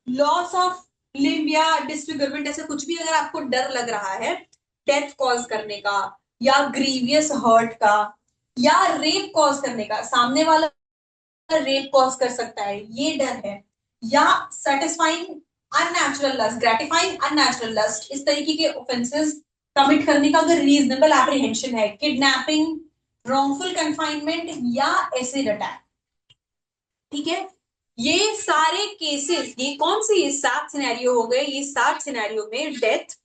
लॉस ऑफ लिम्ब या डिसफिगरमेंट ऐसा कुछ भी अगर आपको डर लग रहा है डेथ कॉज करने का, या ग्रीवियस हर्ट का, या रेप कॉज करने का, सामने वाला रेप कॉज कर सकता है, ये डर है, या satisfying unnatural lust, gratifying unnatural lust, इस तरीके के ऑफेंसेस कमिट करने का अगर रीजनेबल एप्रीहेंशन है, किडनैपिंग, रॉन्गफुल कन्फाइनमेंट या एसिड अटैक, ठीक है। ये सारे केसेस, ये कौन से, ये 7 सिनेरियो हो गए, ये 7 सिनेरियो में death,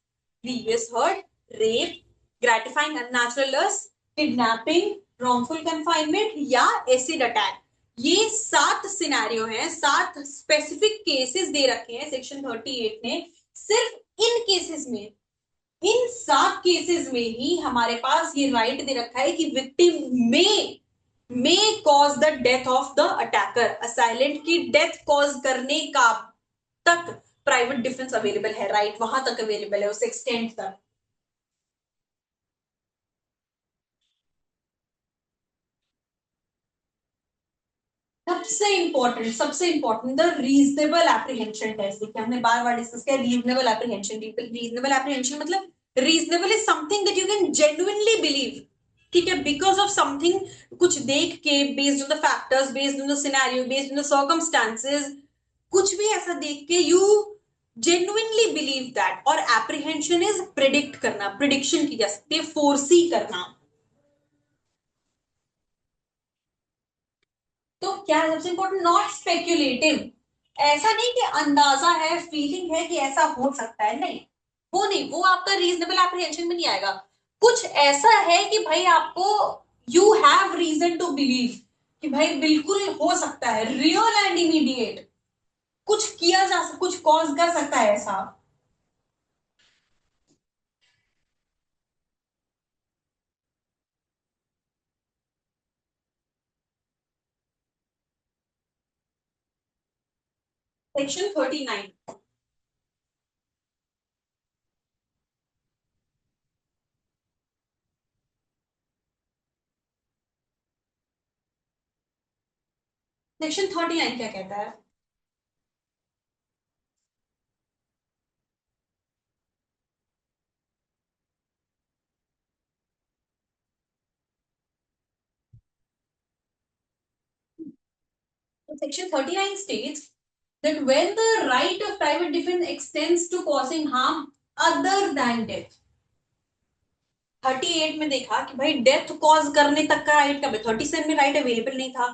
grievous hurt, rape, gratifying unnatural lust, kidnapping, wrongful confinement या एसिड अटैक, ये 7 सिनेरियो हैं, 7 स्पेसिफिक केसेस दे रखे हैं सेक्शन 38 ने। सिर्फ इन केसेस में, इन 7 केसेस में ही हमारे पास ये राइट दे रखा है कि victim may cause the death of the attacker, assailant की डेथ कॉज करने का तक प्राइवेट डिफेंस अवेलेबल है, राइट वहां तक अवेलेबल है, उस एक्सटेंट तक। सबसे important the reasonable apprehension test, देखिए हमने बार बार डिस्कस किया रीजनेबल एप्रीहेंशन। रीजनेबल एप्रीहेंशन मतलब reasonable is something that you can genuinely believe, ठीक है, बिकॉज ऑफ समथिंग, कुछ देख के, based on the factors, based on the scenario, based on the circumstances, कुछ भी ऐसा देख के यू जेन्युइनली बिलीव दैट। और एप्रीहेंशन इज प्रिडिक्ट करना, प्रिडिक्शन की जा सकती है, फोरसी करना। तो क्या है सबसे इंपॉर्टेंट, नॉट स्पेक्यूलेटिव, ऐसा नहीं कि अंदाजा है, फीलिंग है कि ऐसा हो सकता है, नहीं, वो नहीं, वो आपका रीजनेबल एप्रीहेंशन में नहीं आएगा। कुछ ऐसा है कि भाई आपको, you have reason to believe कि भाई बिल्कुल हो सकता है, रियल एंड इमीडिएट, कुछ किया जा सकता, कुछ कॉज कर सकता है ऐसा। सेक्शन 39, सेक्शन 39 क्या कहता है? Section 39 states that when the right of private defense extends to causing harm other than death, 38 में देखा कि भाई डेथ कॉज करने तक का राइट कब है, 37 में राइट अवेलेबल नहीं था,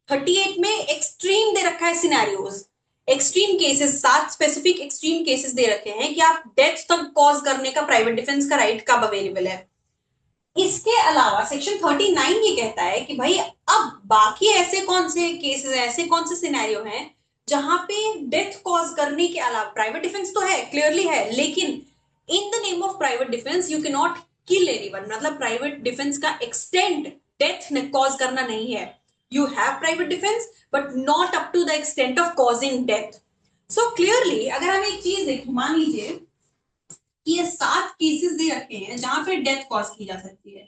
38 में एक्सट्रीम दे रखा है scenarios, extreme cases, 7 specific extreme cases they रखे हैं कि आप डेथ तक कॉज करने का प्राइवेट डिफेंस का राइट कब अवेलेबल है। इसके अलावा सेक्शन 39 ये कहता है कि भाई अब बाकी ऐसे कौन से केसेस, ऐसे कौन से सिनेरियो हैं जहां पे डेथ कॉज करने के अलावा, प्राइवेट डिफेंस तो है, क्लियरली है, लेकिन in the name of private defence you can not kill anyone, मतलब प्राइवेट डिफेंस का एक्सटेंट डेथ कॉज करना नहीं है। You have private defence but not up to the extent of causing death. So clearly अगर हम एक चीज देखें, मान लीजिए कि ये 7 केसेस दे रखे हैं जहां पे डेथ कॉज की जा सकती है,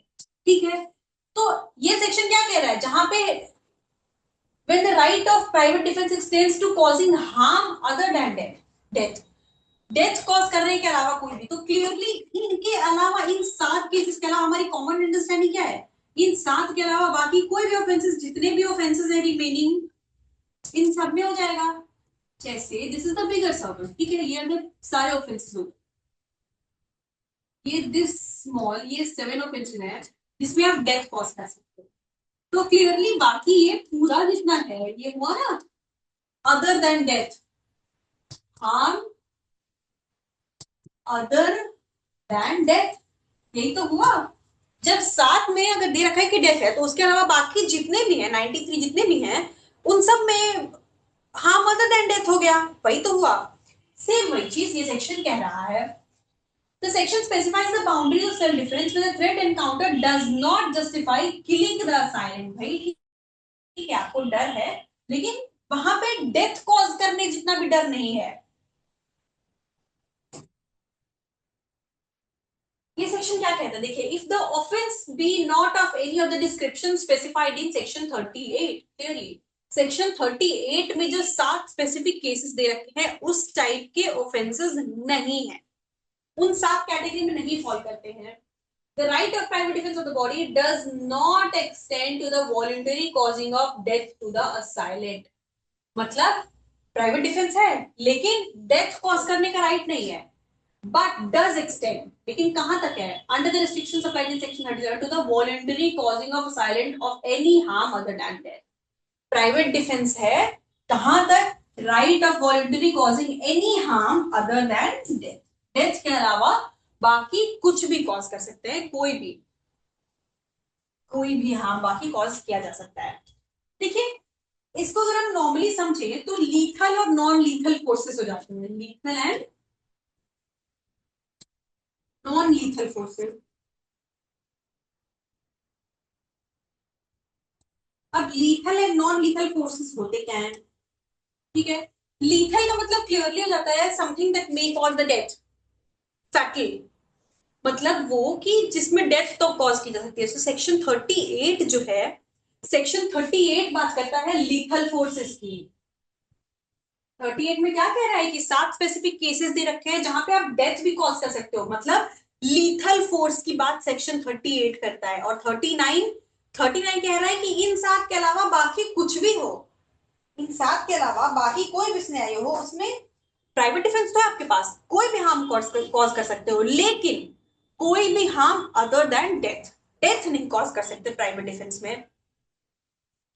ठीक है। तो ये सेक्शन क्या कह रहा है, जहां पे when the right of private defense extends to causing harm other than death, death cause करने के अलावा कोई भी, तो क्लियरली इनके अलावा, इन 7 केसेस के अलावा हमारी कॉमन अंडरस्टैंडिंग क्या है, इन 7 के अलावा बाकी कोई भी ऑफेंसेस, जितने भी ऑफेंसेस है रिमेनिंग, इन सब में हो जाएगा। जैसे this is the bigger circle, ठीक है, ये हमने सारे ऑफेंसेस हो, ये दिस स्मॉल, ये 7 ऑफेंसेस है जिसमें आप डेथ कॉज कर सकते हो। तो क्लियरली बाकी ये पूरा जितना है ये हुआ ना, other than death, harm other than death, यही तो हुआ। जब साथ में अगर दे रखा है कि डेथ है, तो उसके अलावा बाकी जितने भी हैं 93 जितने भी हैं उन सब में हार्म अदर देन डेथ हो गया, वही तो हुआ। सेम वही चीज ये सेक्शन कह रहा है। The section specifies the boundaries of self-defense when the threat encountered does not justify killing the assailant। भाई ठीक है, आपको डर है, लेकिन वहां पे डेथ कॉज करने जितना भी डर नहीं है। ये सेक्शन क्या कहता है, देखिए, if the offence be not of any of the description specified in section 38, clearly section 38 में जो 7 स्पेसिफिक केसेस दे रखे हैं उस टाइप के ऑफेंसेस नहीं है, उन 7 कैटेगरी में नहीं फॉल करते हैं। The right of private defense of the body does not extend to the voluntary causing of death to the assailant। मतलब प्राइवेट डिफेंस है लेकिन डेथ कॉज करने का राइट नहीं है, बट डज एक्सटेंड, लेकिन कहां तक है, under the restrictions applied in section 37 to the voluntary causing of assailant of any harm other than death. Private defence है कहां तक, right of voluntary causing any harm other than death, death के अलावा बाकी कुछ भी कॉज कर सकते हैं, कोई भी हार्म बाकी कॉज किया जा सकता है। देखिए, इसको अगर हम नॉर्मली समझे तो लीथल और नॉन लीथल फोर्सेस हो जाते हैं, lethal and non lethal forces. अब lethal and non lethal forces होते क्या हैं, ठीक है। लीथल का मतलब क्लियरली हो जाता है something that may cause the death, subtle, मतलब वो कि जिसमें डेथ तो कॉज की जा सकती है। तो सेक्शन 38 जो है, सेक्शन 38 बात करता है लीथल फोर्सेस की। 38 में क्या कह रहा है कि 7 स्पेसिफिक केसेस दे रखे हैं जहां पे आप डेथ भी कॉज कर सकते हो, मतलब लीथल फोर्स की बात सेक्शन 38 करता है। और 39 कह रहा है कि इन 7 के अलावा बाकी कुछ भी हो, इन 7 के अलावा बाकी कोई भी सिनेरियो हो उसमें प्राइवेट डिफेंस तो है आपके पास, कोई भी हार्म कॉज कर सकते हो, लेकिन कोई भी harm other than death, death नहीं कॉज कर सकते प्राइवेट डिफेंस में।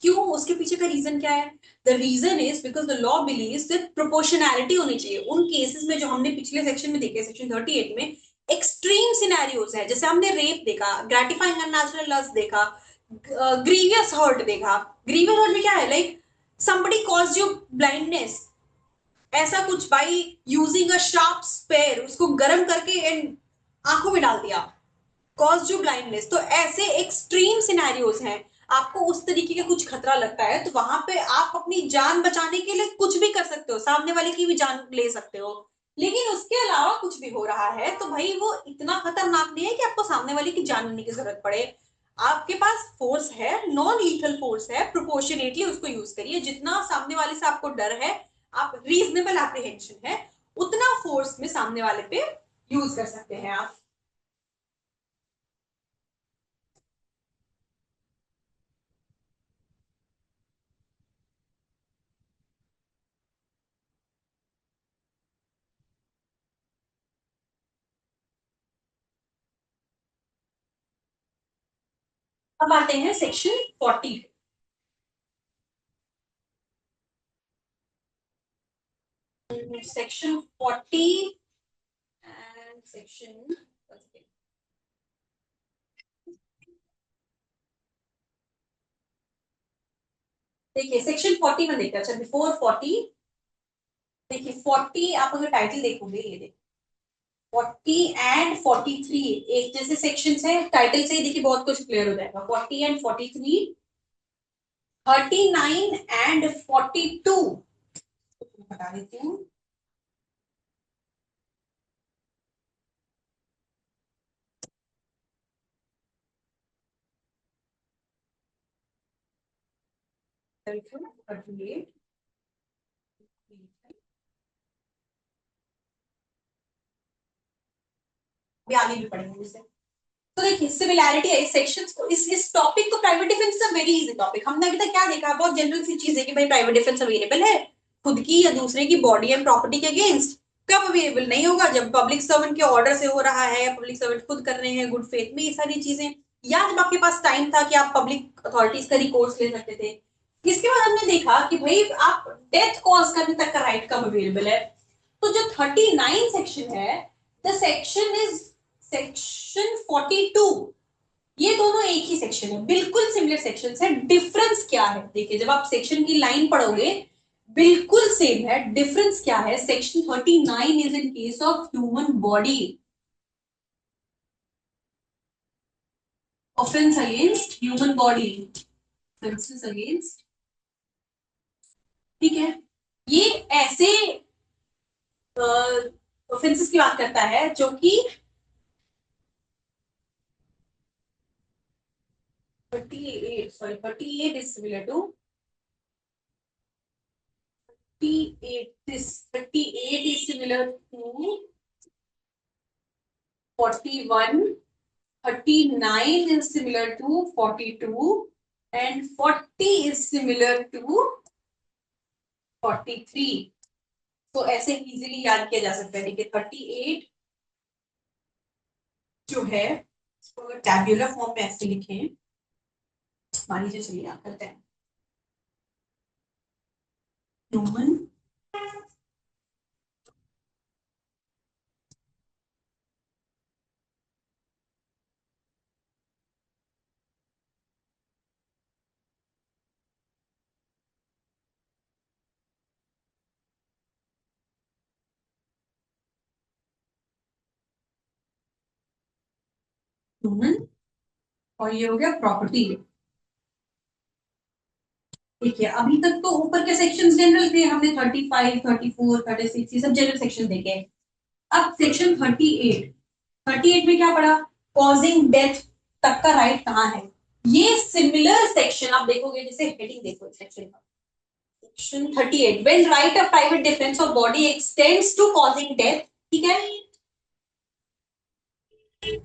क्यों, उसके पीछे का रीजन क्या है, the reason is because the law believes that proportionality होनी चाहिए। उन केसेस में जो हमने पिछले सेक्शन में देखे, सेक्शन 38 में एक्सट्रीम सिनेरियोज है, जैसे हमने रेप देखा, ग्रेटिफाइंग अननेचुरल लस्ट देखा, ग्रीवियस हर्ट देखा। ग्रीवियस हर्ट में क्या है, like somebody caused you blindness, ऐसा कुछ, by using a sharp spear उसको गर्म करके एंड आंखों में डाल दिया, कॉज यू ब्लाइंडनेस। तो ऐसे एक्सट्रीम सिनेरियोज हैं, आपको उस तरीके का कुछ खतरा लगता है तो वहां पे आप अपनी जान बचाने के लिए कुछ भी कर सकते हो, सामने वाले की भी जान ले सकते हो। लेकिन उसके अलावा कुछ भी हो रहा है तो भाई वो इतना खतरनाक नहीं है कि आपको सामने वाले की जान लेने की जरूरत पड़े। आपके पास फोर्स है, नॉन लीथल फोर्स है, प्रोपोर्शनेटली उसको यूज करिए। जितना सामने वाले से आपको डर है, आप रीजनेबल एप्रीहेंशन है, उतना फोर्स में सामने वाले पे यूज कर सकते हैं आप। अब आते हैं सेक्शन 40। सेक्शन 40 एंड सेक्शन, देखिए सेक्शन 40 में देखते हैं। अच्छा, बिफोर 40, देखिए 40 आप अगर टाइटल देखोगे, ये देखिए 40 एंड 43 एक जैसे सेक्शंस हैं, टाइटल से ही देखिए बहुत कुछ क्लियर हो जाएगा। 40 एंड 43, 39 एंड 42, बता देती हूँ। भी आगे भी पढ़ेंगे इसे। तो देखिए सिमिलैरिटी है इस सेक्शंस को, इस टॉपिक को, private defence is a very easy topic. हमने अभी तक क्या देखा, बहुत जनरल सी चीज है कि भाई प्राइवेट डिफेंस अवेलेबल है खुद की या दूसरे की बॉडी एंड प्रॉपर्टी के अगेंस्ट। कब अवेलेबल नहीं होगा, जब पब्लिक सर्वेंट के ऑर्डर से हो रहा है या पब्लिक सर्वेंट खुद कर रहे हैं गुड फेथ में, ये सारी चीजें, या जब आपके पास टाइम था कि आप पब्लिक अथॉरिटीज का रिकोर्स ले सकते थे। इसके बाद हमने देखा कि भाई आप डेथ कॉज करने तक का राइट कब अवेलेबल है। तो जो 39 सेक्शन है, द सेक्शन इज सेक्शन 42, ये दोनों एक ही सेक्शन है, बिल्कुल सिमिलर सेक्शन है। डिफरेंस क्या है देखिए, जब आप सेक्शन की लाइन पढ़ोगे बिल्कुल सेम है। डिफरेंस क्या है, section 39 is in case of human body, offence against human body, offences against, ठीक है। ये ऐसे ऑफेंसेस की बात करता है जो कि 38 is similar to 38 is similar to 41, 39 is similar to 42 and 40 is similar to 43। तो ऐसे इजीली याद किया जा सकता है। देखिए 38 जो है इसको अगर टैब्यूलर फॉर्म में ऐसे लिखें, मान लीजिए, चलिए आप करते हैं ह्यूमन ह्यूमन और ये हो गया प्रॉपर्टी। ठीक है, अभी तक तो ऊपर के सेक्शंस जनरल थे, हमने 35, 34, 36 ये सब जनरल सेक्शन देखे। अब सेक्शन 38, 38 में क्या पढ़ा, कॉजिंग डेथ तक का राइट कहाँ है। ये सिमिलर सेक्शन आप देखोगे, जैसे हेडिंग देखो सेक्शन का, section 38 when right of private defence of body extends to causing death, ठीक है।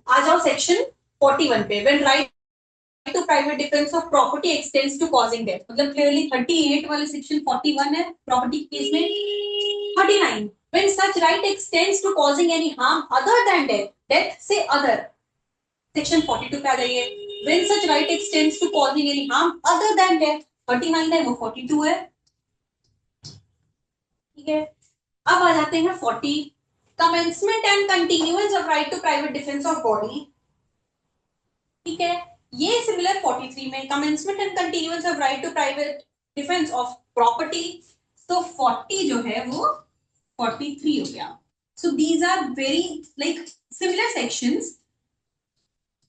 आ जाओ सेक्शन 41 पे, when right to private defense of property extends to causing death, मतलब clearly 38 वाले section 41 है property केस में। 39 when such right extends to causing any harm other than death, death से other, section 42 पे आ जाइए, when such right extends to causing any harm other than death, 39 है वो 42 है, ठीक है। अब आ जाते हैं 40, commencement and continuance of right to private defense of body, ठीक है। ये सिमिलर 43 में commencement and continuance of right to private defence of property, तो 40 जो है वो 43 हो गया। So these are very like similar sections,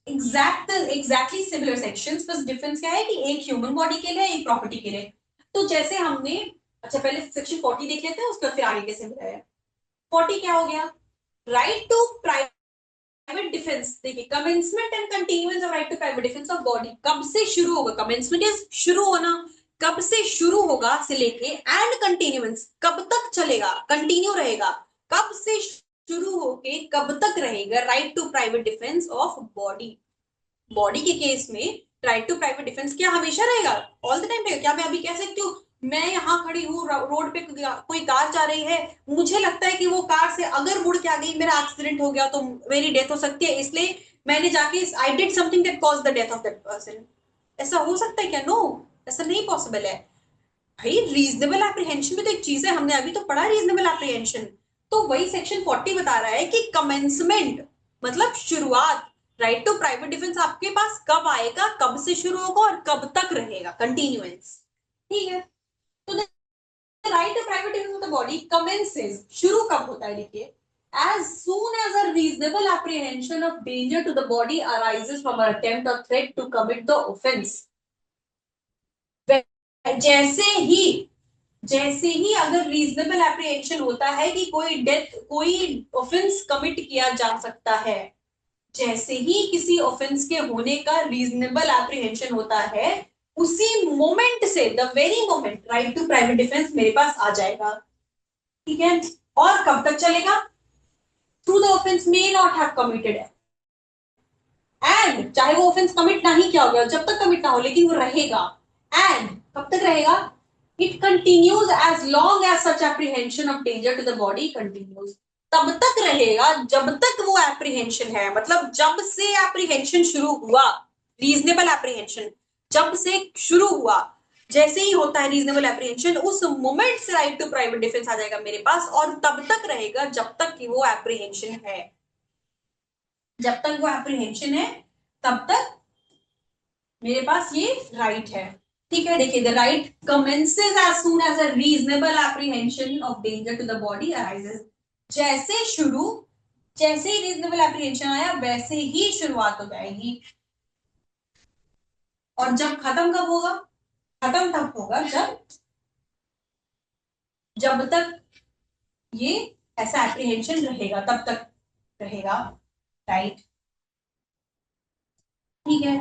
exactly similar sections, बस डिफरेंस क्या है कि एक ह्यूमन बॉडी के लिए, एक प्रॉपर्टी के लिए। तो जैसे हमने, अच्छा पहले सेक्शन 40 देख लेते हैं, उसके बाद फिर आगे के सिमिलर है। 40 क्या हो गया, right to private private defence, देखिए commencement and continuance of right to private defence of body, कब से शुरू होगा, कमेंसमेंट इज शुरू होना, कब से शुरू होगा से लेके, एंड कंटिन्यूएंस कब तक चलेगा, कंटिन्यू रहेगा, कब से शुरू होके कब तक रहेगा, right to private defence of body. Body के केस में राइट टू प्राइवेट डिफेंस क्या हमेशा रहेगा, ऑल द टाइम रहेगा। क्या मैं अभी कह सकती हूँ, मैं यहाँ खड़ी हूँ रोड पे, कोई कार जा रही है, मुझे लगता है कि वो कार से अगर मुड़ के आ गई, मेरा एक्सीडेंट हो गया तो मेरी डेथ हो सकती है, इसलिए मैंने जाके I did something that cause the death of that person, ऐसा हो सकता है क्या, नो, ऐसा नहीं पॉसिबल है। भाई रीजनेबल एप्रीहेंशन में तो एक चीज है, हमने अभी तो पढ़ा रीजनेबल एप्रीहेंशन, तो वही सेक्शन 40 बता रहा है कि कमेंसमेंट मतलब शुरुआत, राइट टू प्राइवेट डिफेंस आपके पास कब आएगा, कब से शुरू होगा और कब तक रहेगा, कंटिन्यूएंस, ठीक है। तो right to private defence of the body commences, शुरू कब होता है, देखिए as soon as a reasonable apprehension of danger to the body arises from an attempt or threat to commit the offense, जैसे ही, जैसे ही अगर रीजनेबल एप्रीहेंशन होता है कि कोई डेथ, कोई ऑफेंस कमिट किया जा सकता है, जैसे ही किसी ऑफेंस के होने का रीजनेबल एप्रीहेंशन होता है, उसी मोमेंट से, the very moment right to private defence मेरे पास आ जाएगा, ठीक है। और कब तक चलेगा, through the offence may not have committed, and चाहे वो ऑफेंस कमिट नहीं किया होगा, जब तक कमिट ना हो लेकिन वो रहेगा, एंड कब तक रहेगा, it continues as long as such apprehension of danger to the body continues, तब तक रहेगा जब तक वो एप्रीहेंशन है, मतलब जब से एप्रीहेंशन शुरू हुआ, रीजनेबल एप्रीहेंशन जब से शुरू हुआ, जैसे ही होता है रीजनेबल एप्रीहेंशन, उस मोमेंट से राइट टू प्राइवेट डिफेंस आ जाएगा मेरे पास, और तब तक रहेगा जब तक कि वो एप्रीहेंशन है, जब तक वो एप्रीहेंशन है तब तक मेरे पास ये राइट है, ठीक है। देखिए, the right commences as soon as a reasonable apprehension of danger to the body arises. जैसे शुरू, जैसे ही रीजनेबल एप्रीहेंशन आया वैसे ही शुरुआत हो जाएगी। और जब खत्म कब होगा? खत्म तब होगा जब तक ये ऐसा एप्रीहेंशन रहेगा, तब तक रहेगा, राइट। ठीक है,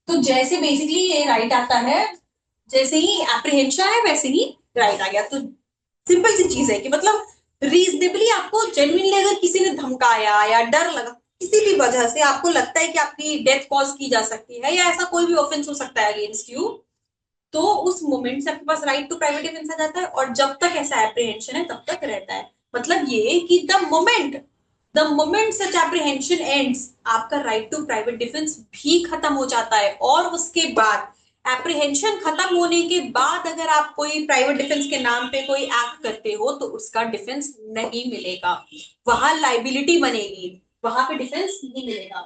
तो जैसे बेसिकली ये राइट आता है, जैसे ही एप्रीहेंशन है वैसे ही राइट आ गया। तो सिंपल सी चीज है कि मतलब रीजनेबली आपको जेन्युइनली अगर किसी ने धमकाया या डर लगा, किसी भी वजह से आपको लगता है कि आपकी डेथ कॉज की जा सकती है या ऐसा कोई भी ऑफेंस हो सकता है अगेंस्ट यू, तो उस मोमेंट से आपके पास राइट टू प्राइवेट डिफेंस आ जाता है, और जब तक ऐसा एप्रीहेंशन है तब तक रहता है। मतलब ये कि the moment such apprehension ends, आपका राइट टू प्राइवेट डिफेंस भी खत्म हो जाता है। और उसके बाद एप्रीहेंशन खत्म होने के बाद अगर आप कोई प्राइवेट डिफेंस के नाम पे कोई एक्ट करते हो तो उसका डिफेंस नहीं मिलेगा, वहां लाइबिलिटी बनेगी, वहां पे डिफेंस नहीं मिलेगा।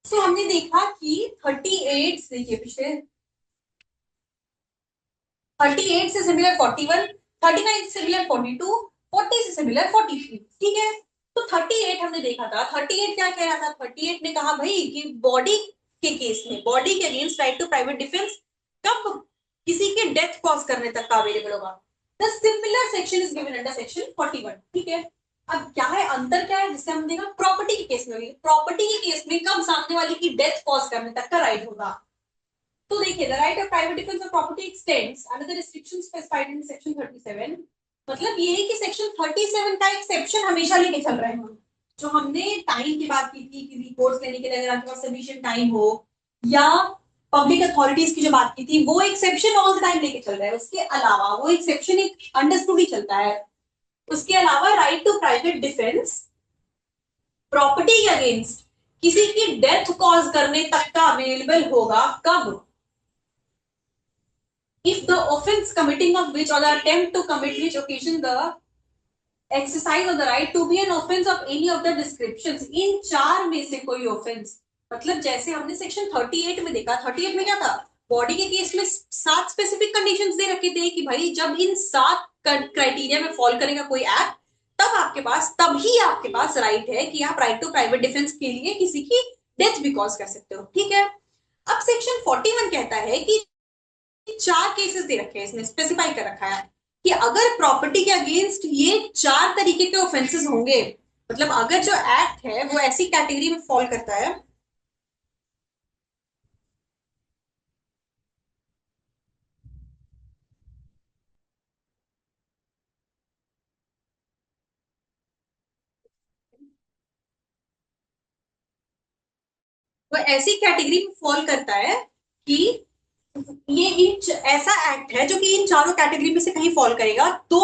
तो हमने देखा कि 38, देखिए पिछले 38 से सिमिलर 41, 39 से सिमिलर 42, 40 से सिमिलर 43, ठीक है। तो 38 हमने देखा था, 38 क्या कह रहा था? 38 ने कहा भाई कि बॉडी के केस में, बॉडी के against right to private defence कब किसी के डेथ कॉज करने तक का अवेलेबल होगा। The similar section is given under section 41, ठीक है। अब क्या है अंतर, क्या है जिससे हम देखा प्रॉपर्टी के केस में, प्रॉपर्टी के केस में कब सामने वाले की डेथ कॉज करने तक का राइट होगा। तो देखिए, the right of private defence of property x tends under the restrictions specified in section 37। मतलब ये है कि सेक्शन 37 का एक्सेप्शन हमेशा लेके चल रहे हैं हम। जो हमने टाइम की बात की थी कि रिपोर्ट्स लेने के लिए अगर आपके पास सफिशिएंट टाइम हो, या पब्लिक अथॉरिटीज की जो बात की थी, वो एक्सेप्शन ऑल द टाइम लेके चल रहा है। उसके अलावा वो एक्सेप्शन एक अंडरस्टूड ही चलता है। उसके अलावा right to private defence property के अगेंस्ट किसी की डेथ कॉज करने तक का अवेलेबल होगा कब? If the offense committing of which or the attempt to commit which occasion the exercise of the right to be an offense of any of the descriptions, इन चार में से कोई offense, मतलब जैसे हमने सेक्शन 38 में देखा, 38 में क्या था? बॉडी के केस में 7 स्पेसिफिक कंडीशंस दे रखे थे कि भाई जब इन 7 क्राइटेरिया में फॉल करेगा कोई एक्ट, तभी आपके पास राइट है कि आप राइट टू प्राइवेट डिफेंस के लिए किसी की डेथ भी कॉज कर सकते हो, ठीक है। अब सेक्शन 41 कहता है कि 4 केसेस दे रखे हैं, इसने स्पेसिफाई कर रखा है कि अगर प्रॉपर्टी के अगेंस्ट ये 4 तरीके के ऑफेंसेस होंगे, मतलब अगर जो एक्ट है वो ऐसी कैटेगरी में फॉल करता है। वो ऐसी कैटेगरी में फॉल करता है कि ये ऐसा एक्ट है जो कि इन चारों कैटेगरी में से कहीं फॉल करेगा, तो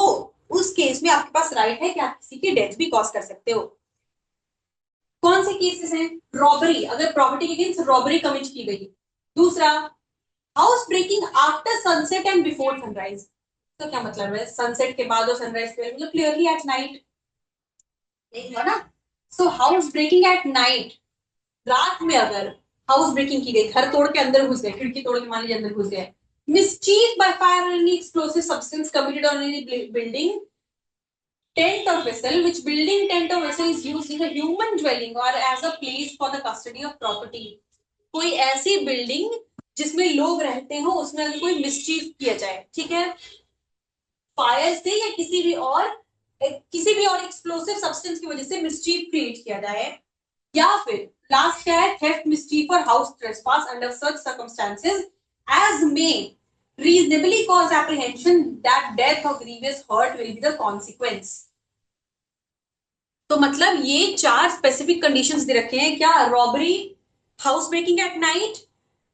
उस केस में आपके पास राइट है कि आप किसी की डेथ भी कॉज कर सकते हो। कौन से केसेस हैं? रॉबरी, अगर प्रॉपर्टी के अगेंस्ट रॉबरी कमिट की गई। दूसरा, house breaking after sunset and before sunrise. तो क्या मतलब है? सनसेट के बाद और सनराइज के बाद, मतलब क्लियरली एट नाइट, नहीं हुआ ना। सो हाउस ब्रेकिंग एट नाइट, रात में अगर हाउस ब्रेकिंग की गई, घर तोड़ के अंदर घुस गए, खिड़की तोड़ के मान लीजिए अंदर घुस गए। मिसचीफ बाय फायर और any explosive substance committed on any building, tent or vessel, which building, tent or vessel is used in a human dwelling or as a place for the custody of property। कोई ऐसी बिल्डिंग जिसमें लोग रहते हो, उसमें अगर कोई मिसचीफ किया जाए, ठीक है, फायर से या किसी भी और एक्सप्लोसिव सब्सटेंस की वजह से मिसचीफ क्रिएट किया जाए, या फिर लास्ट क्या है, थेफ्ट, मिसचीफ और house trespass under such circumstances as may reasonably cause apprehension that death or grievous hurt will be the consequence। तो मतलब ये 4 स्पेसिफिक कंडीशंस दे रखे हैं, क्या? Robbery, house breaking at night,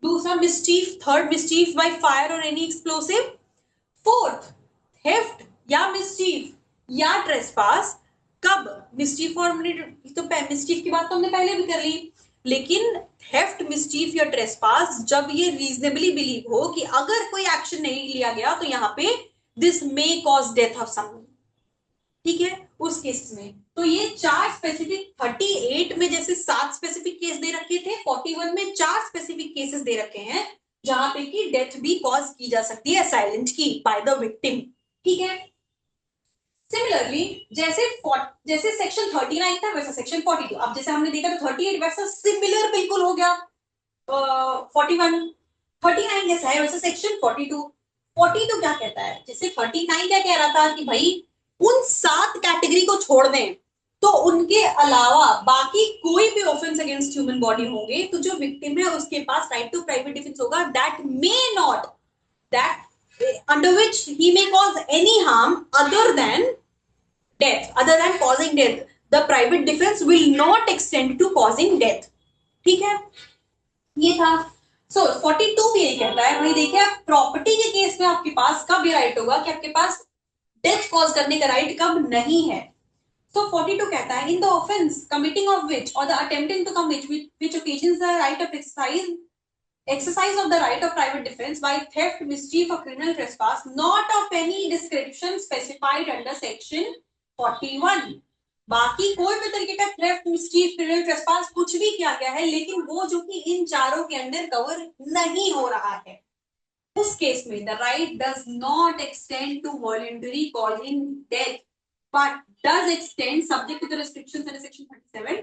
दूसरा mischief, third mischief by fire और एनी एक्सप्लोसिव, फोर्थ थेफ्ट या मिसचीफ या ट्रेसपास। कब? मिसचीफ और तो मिसचीफ की बात तो हमने पहले भी कर ली, लेकिन थेफ्ट, मिसचीफ या ट्रेसपास जब ये रीजनेबली बिलीव हो कि अगर कोई एक्शन नहीं लिया गया तो यहाँ पे this may cause death of someone, ठीक है, उस केस में तो ये 4 स्पेसिफिक 38 में जैसे 7 स्पेसिफिक केस दे रखे थे, 41 में 4 स्पेसिफिक केसेस दे रखे हैं जहां पे कि डेथ भी कॉज की जा सकती है असाइलेंट की बाय द विक्टिम। ठीक है, सिमिलरली जैसे सेक्शन 39 था वैसा सेक्शन 42, अब जैसे हमने देखा तो 38 वैसा सिमिलर बिल्कुल हो गया 41। 39 जैसा है वैसे सेक्शन 42। 42 क्या कहता है, जैसे 39 क्या कह रहा था कि भाई उन 7 कैटेगरी को छोड़ दें तो उनके अलावा बाकी कोई भी ऑफेंस अगेंस्ट ह्यूमन बॉडी होंगे तो जो विक्टिम है उसके पास राइट टू प्राइवेट डिफेंस होगा, that may not, that under which he may cause any harm other then death, other than causing death, the private defense will not extend to causing death। ठीक है, ये था। सो 42 ये कहता है भाई देखिए आप प्रॉपर्टी के केस में आपके पास कब ये राइट होगा कि आपके पास डेथ कॉज करने का राइट कब नहीं है। So 42 कहता है in the offence committing of which or the attempting to commit which occasions the right of exercise of the right of private defense by theft, mischief or criminal trespass not of any description specified under section 41। बाकी कोई भी तरीके का थेफ्ट, मिसचीफ, क्रिमिनल ट्रेसपास कुछ भी किया गया है लेकिन वो जो कि इन चारों के अंदर कवर नहीं हो रहा है, उस केस में the right does not extend to voluntary causing death but does extend subject to the restrictions under section 37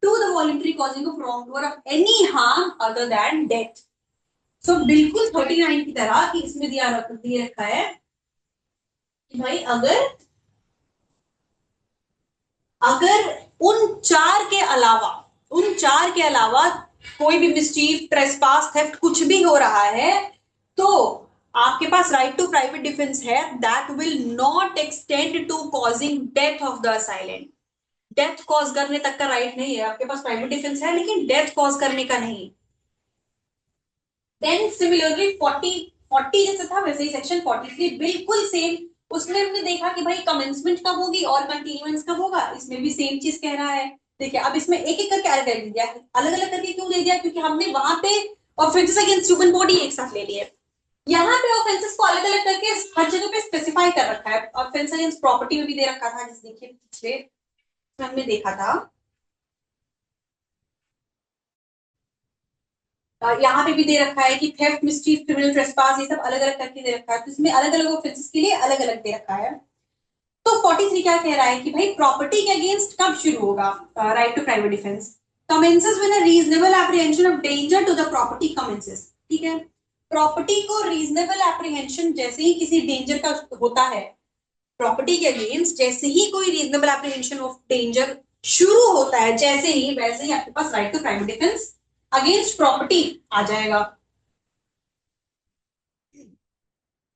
to the voluntary causing of wrongdoer of any harm other than death। so बिल्कुल 39 की तरह कि इसमें दिया रखा है कि भाई अगर उन चार के अलावा कोई भी मिसचीफ, ट्रेसपास, थेफ्ट कुछ भी हो रहा है तो आपके पास राइट टू प्राइवेट डिफेंस है, that will not extend to causing death of the assailant. Death cause करने तक का राइट नहीं है, आपके पास प्राइवेट डिफेंस है लेकिन डेथ कॉज करने का नहीं। देन सिमिलरली 40 जैसे था वैसे ही सेक्शन 43 बिल्कुल सेम, उसमें हमने देखा कि भाई कमेंसमेंट कब होगी और कंटिन्यूएंस कब होगा, इसमें भी सेम चीज कह रहा है। देखिए अब इसमें एक एक करके अलग अलग दिया, अलग अलग करके क्यों दे दिया, क्योंकि हमने वहां पे ऑफेंसेस अगेंस्ट ह्यूमन बॉडी एक साथ ले लिए, यहाँ पे ऑफेंसेस को अलग अलग करके हर जगह पे स्पेसिफाई कर रखा है। ऑफेंस अगेंस्ट प्रॉपर्टी में भी दे रखा था, जैसे देखिए पिछले हमने देखा था यहाँ पे भी दे रखा है कि थेफ्ट, मिसचीफ, क्रिमिनल ट्रेसपास ये सब अलग अलग करके दे रखा है, तो इसमें अलग अलग ऑफेंसेस के लिए अलग अलग दे रखा है। तो 43 क्या कह रहा है कि भाई प्रॉपर्टी के अगेंस्ट कब शुरू होगा right to private defence, commences when a reasonable apprehension of danger to the property commences. ठीक है, प्रॉपर्टी को रीजनेबल एप्रीहेंशन जैसे ही किसी डेंजर का होता है, प्रॉपर्टी के अगेंस्ट जैसे ही कोई रीजनेबल एप्रीहेंशन ऑफ डेंजर शुरू होता है, जैसे ही वैसे ही आपके पास right to private defence against property आ जाएगा।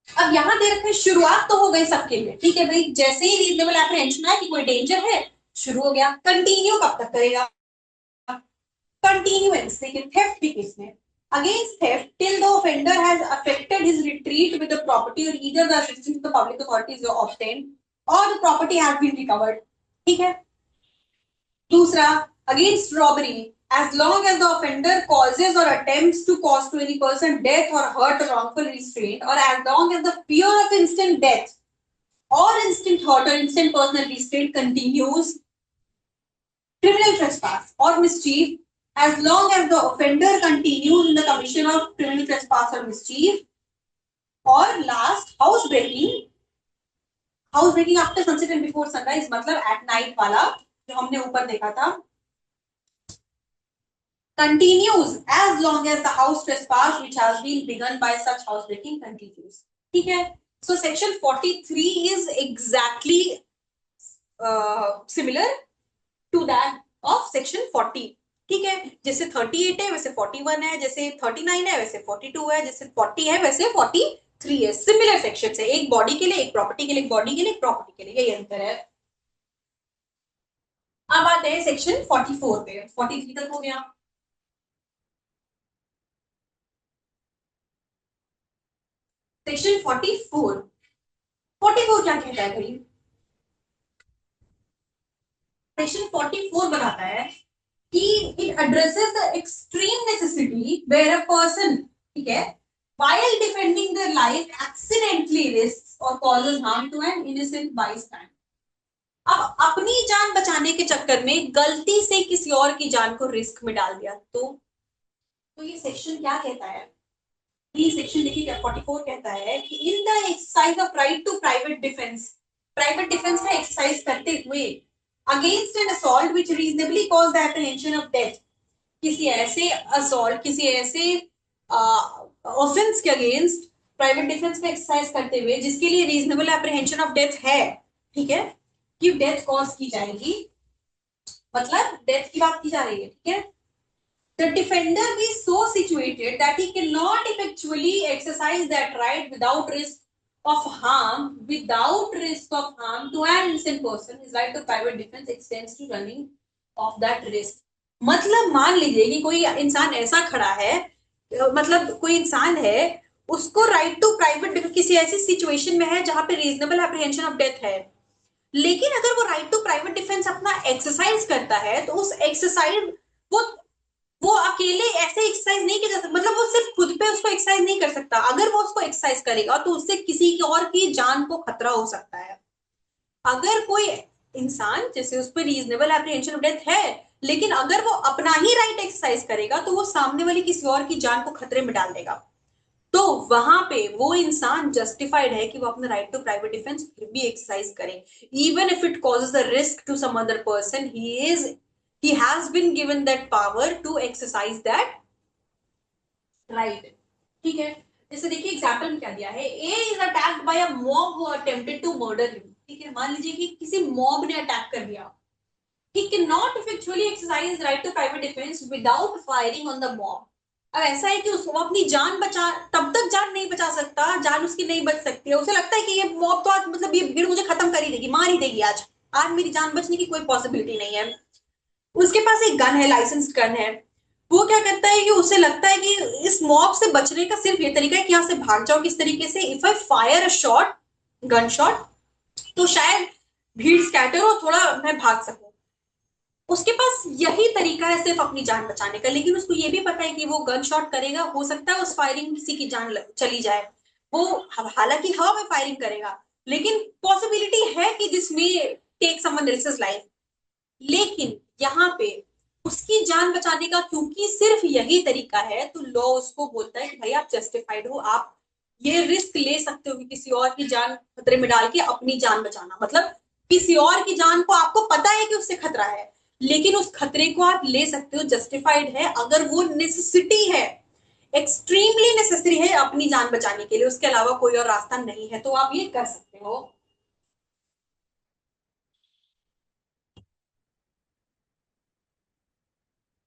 अब यहां दे रखे शुरुआत तो हो गई सबके लिए, ठीक है भाई, जैसे ही रीजनेबल एप्रीहेंशन है कि कोई डेंजर है शुरू हो गया, कंटिन्यू कब तक करेगा, कंटिन्यूएंस। देखिए थेफ्ट के केस में against theft till the offender has affected his retreat with the property or either the assistance of the public authorities are obtained or the property has been recovered। ठीक है, दूसरा against robbery as long as the offender causes or attempts to cause to any person death or hurt or wrongful restraint or as long as the fear of instant death or instant hurt or instant personal restraint continues, criminal trespass or mischief as long as the offender continues in the commission of criminal trespass or mischief, or last house breaking after sunset and before sunrise, मतलब at night वाला जो हमने ऊपर देखा था, continues as long as the house trespass which has been begun by such house breaking continues। ठीक है, so section 43 is exactly similar to that of section 40। ठीक है, जैसे 38 है वैसे 41 है, जैसे 39 है वैसे 42 है, जैसे 40 है वैसे 43 है, सिमिलर सेक्शन है, एक बॉडी के लिए, एक प्रॉपर्टी के लिए, एक बॉडी के लिए, एक प्रॉपर्टी के लिए, यही अंतर है। अब आते हैं सेक्शन 44 पे, 43 तक हो गया। सेक्शन 44 क्या कहता है भाई, सेक्शन 44 बताता है कि it addresses the extreme necessity where a person, ठीक है, while defending their life accidentally risks or causes harm to an innocent bystander। अब अपनी जान बचाने के चक्कर में गलती से किसी और की जान को रिस्क में डाल दिया तो ये सेक्शन क्या कहता है? ये सेक्शन देखिए 44 कहता है कि in the exercise of right to private defence का एक्सरसाइज करते हुए against an assault which reasonably cause the apprehension of death, किसी ऐसे असॉल्ट, किसी ऐसे ऑफेंस के अगेंस्ट प्राइवेट डिफेंस में एक्सरसाइज करते हुए जिसके लिए रीजनेबल एप्रीहेंशन ऑफ डेथ है, ठीक है, कि डेथ कॉज की जाएगी, मतलब डेथ की बात की जा रही है, ठीक है। The defender be so situated that he cannot effectually exercise that right without risk of harm to an innocent person. His right to private defense extends to running of that risk. मतलब मान लीजिए कि कोई इंसान ऐसा खड़ा है, मतलब कोई इंसान है, उसको राइट टू प्राइवेट डिफेंस किसी ऐसी सिचुएशन में है जहां पे रीजनेबल एप्रीहेंशन ऑफ डेथ है, लेकिन अगर वो राइट टू प्राइवेट डिफेंस अपना एक्सरसाइज करता है तो उस एक्सरसाइज वो वो अकेले ऐसे एक्सरसाइज नहीं कर सकता, मतलब वो सिर्फ खुद पे उसको एक्सरसाइज नहीं कर सकता, अगर वो उसको एक्सरसाइज करेगा तो उससे किसी की और की जान को खतरा हो सकता है। अगर कोई इंसान जैसे उस पर रीजनेबल एप्रीहेंशन ऑफ डेथ है, लेकिन अगर वो अपना ही राइट एक्सरसाइज करेगा तो वो सामने वाली किसी और की जान को खतरे में डाल देगा, तो वहां पे वो इंसान जस्टिफाइड है कि वो अपना राइट टू प्राइवेट डिफेंस फिर भी एक्सरसाइज करे, even if it causes the risk to some other person, he has been given that power to exercise that right, ठीक है। जैसे देखिए एग्जाम्पल में क्या दिया है, A is attacked by a mob who attempted to murder him, ठीक है, मान लीजिए कि किसी मॉब ने अटैक कर दिया, he cannot effectually exercise his right to private defense without firing on the mob। अब ऐसा है कि उसको अपनी जान बचा, तब तक जान नहीं बचा सकता, जान उसकी नहीं बच सकती है, उसे लगता है कि ये मॉब तो आज मतलब ये भीड़ मुझे खत्म कर ही देगी, मार ही देगी, आज आज मेरी जान बचने की कोई पॉसिबिलिटी नहीं है। उसके पास एक गन है, लाइसेंस गन है, वो क्या करता है कि उसे लगता है कि इस मॉब से बचने का सिर्फ ये तरीका है कि यहाँ से भाग जाओ, किस तरीके से, if I fire a shot, gun shot, तो शायद भीड़ स्कैटर हो, थोड़ा मैं भाग सकूं। उसके पास यही तरीका है सिर्फ अपनी जान बचाने का, लेकिन उसको ये भी पता है कि वो गन शॉट करेगा, हो सकता है उस फायरिंग किसी की जान चली जाए, वो हालांकि हवा में फायरिंग करेगा, लेकिन पॉसिबिलिटी है कि दिस में टेक समवन एल्सेस लाइफ, लेकिन यहाँ पे उसकी जान बचाने का क्योंकि सिर्फ यही तरीका है, तो लॉ उसको बोलता है कि भाई आप जस्टिफाइड हो, आप ये रिस्क ले सकते हो कि किसी और की जान खतरे में डाल के अपनी जान बचाना, मतलब किसी और की जान को आपको पता है कि उससे खतरा है, लेकिन उस खतरे को आप ले सकते हो, जस्टिफाइड है, अगर वो नेसेसिटी है, एक्सट्रीमली नेसेसरी है अपनी जान बचाने के लिए, उसके अलावा कोई और रास्ता नहीं है, तो आप ये कर सकते हो।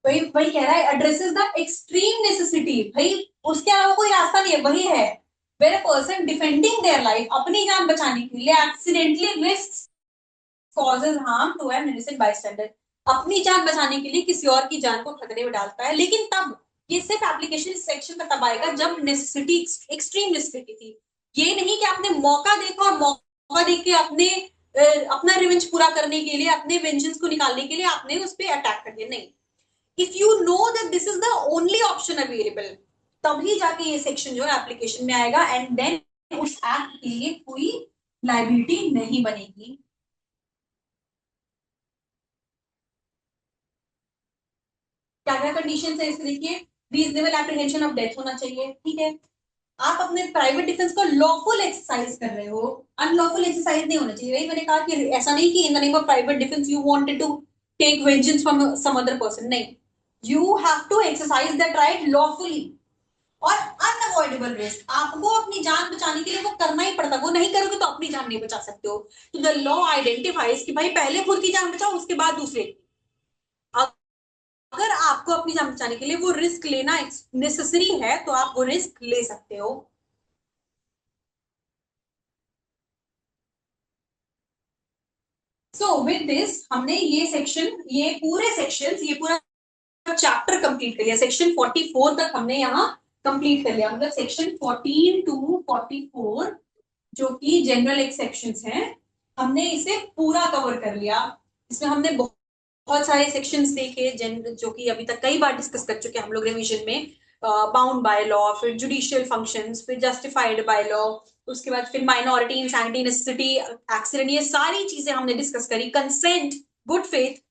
वही वही कह रहा है, एड्रेसेस द एक्सट्रीम नेसेसिटी, भाई उसके अलावा कोई रास्ता नहीं है, वही है where a person defending their life, अपनी जान बचाने के लिए accidentally risk causes harm to an innocent bystander, अपनी जान बचाने के लिए किसी और की जान को खतरे में डालता है, लेकिन तब ये सिर्फ एप्लीकेशन सेक्शन का तब आएगा जब नेसेसिटी, एक्सट्रीम नेसेसिटी थी, ये नहीं कि आपने मौका देखा और मौका देख के अपने अपना रिवेंज पूरा करने के लिए, अपने वेंजेंस को निकालने के लिए आपने उस पर अटैक कर दिया, नहीं, if you know that this is the only option available, तभी जाके ये सेक्शन जो है एप्लीकेशन में आएगा, एंड देन उस एक्ट के लिए कोई लाइबिलिटी नहीं बनेगी। क्या क्या कंडीशन है इसके देखिए, रीजनेबल एप्रीहेंशन ऑफ डेथ होना चाहिए, ठीक है, आप अपने प्राइवेट डिफेंस को लॉफुल एक्सरसाइज कर रहे हो, अनलॉफुल एक्सरसाइज नहीं होना चाहिए, वही मैंने कहा कि ऐसा नहीं कि in the name of private defence you wanted to take vengeance from some other person, नहीं, you have to exercise that right lawfully, और अनअवॉइडेबल रिस्क, आपको अपनी जान बचाने के लिए वो करना ही पड़ता, वो नहीं करोगे तो अपनी जान नहीं बचा सकते हो, तो द लॉ आइडेंटिफाइज कि भाई पहले खुद की जान बचाओ, उसके बाद दूसरे की, अगर आपको अपनी जान बचाने के लिए वो रिस्क लेना नेसेसरी है तो आप वो रिस्क ले सकते हो। सो विद दिस हमने ये सेक्शन, ये पूरा चैप्टर कंप्लीट कर लिया, सेक्शन 44 तक हमने यहाँ कंप्लीट कर लिया, मतलब सेक्शन 14 टू 44 जो कि जनरल एक सेक्शंस हैं, हमने इसे पूरा कवर कर लिया, इसमें हमने बहुत सारे सेक्शंस देखे जो कि अभी तक कई बार डिस्कस कर चुके हैं हम लोग रिवीजन में, बाउंड बाय लॉ, फिर जुडिशियल फंक्शंस, फिर जस्टिफाइड बाय लॉ, उसके बाद फिर माइनॉरिटी, इंसैनिटी, नेसेसिटी, एक्सीडेंट, ये सारी चीजें हमने डिस्कस करी, कंसेंट, गुड फेथ,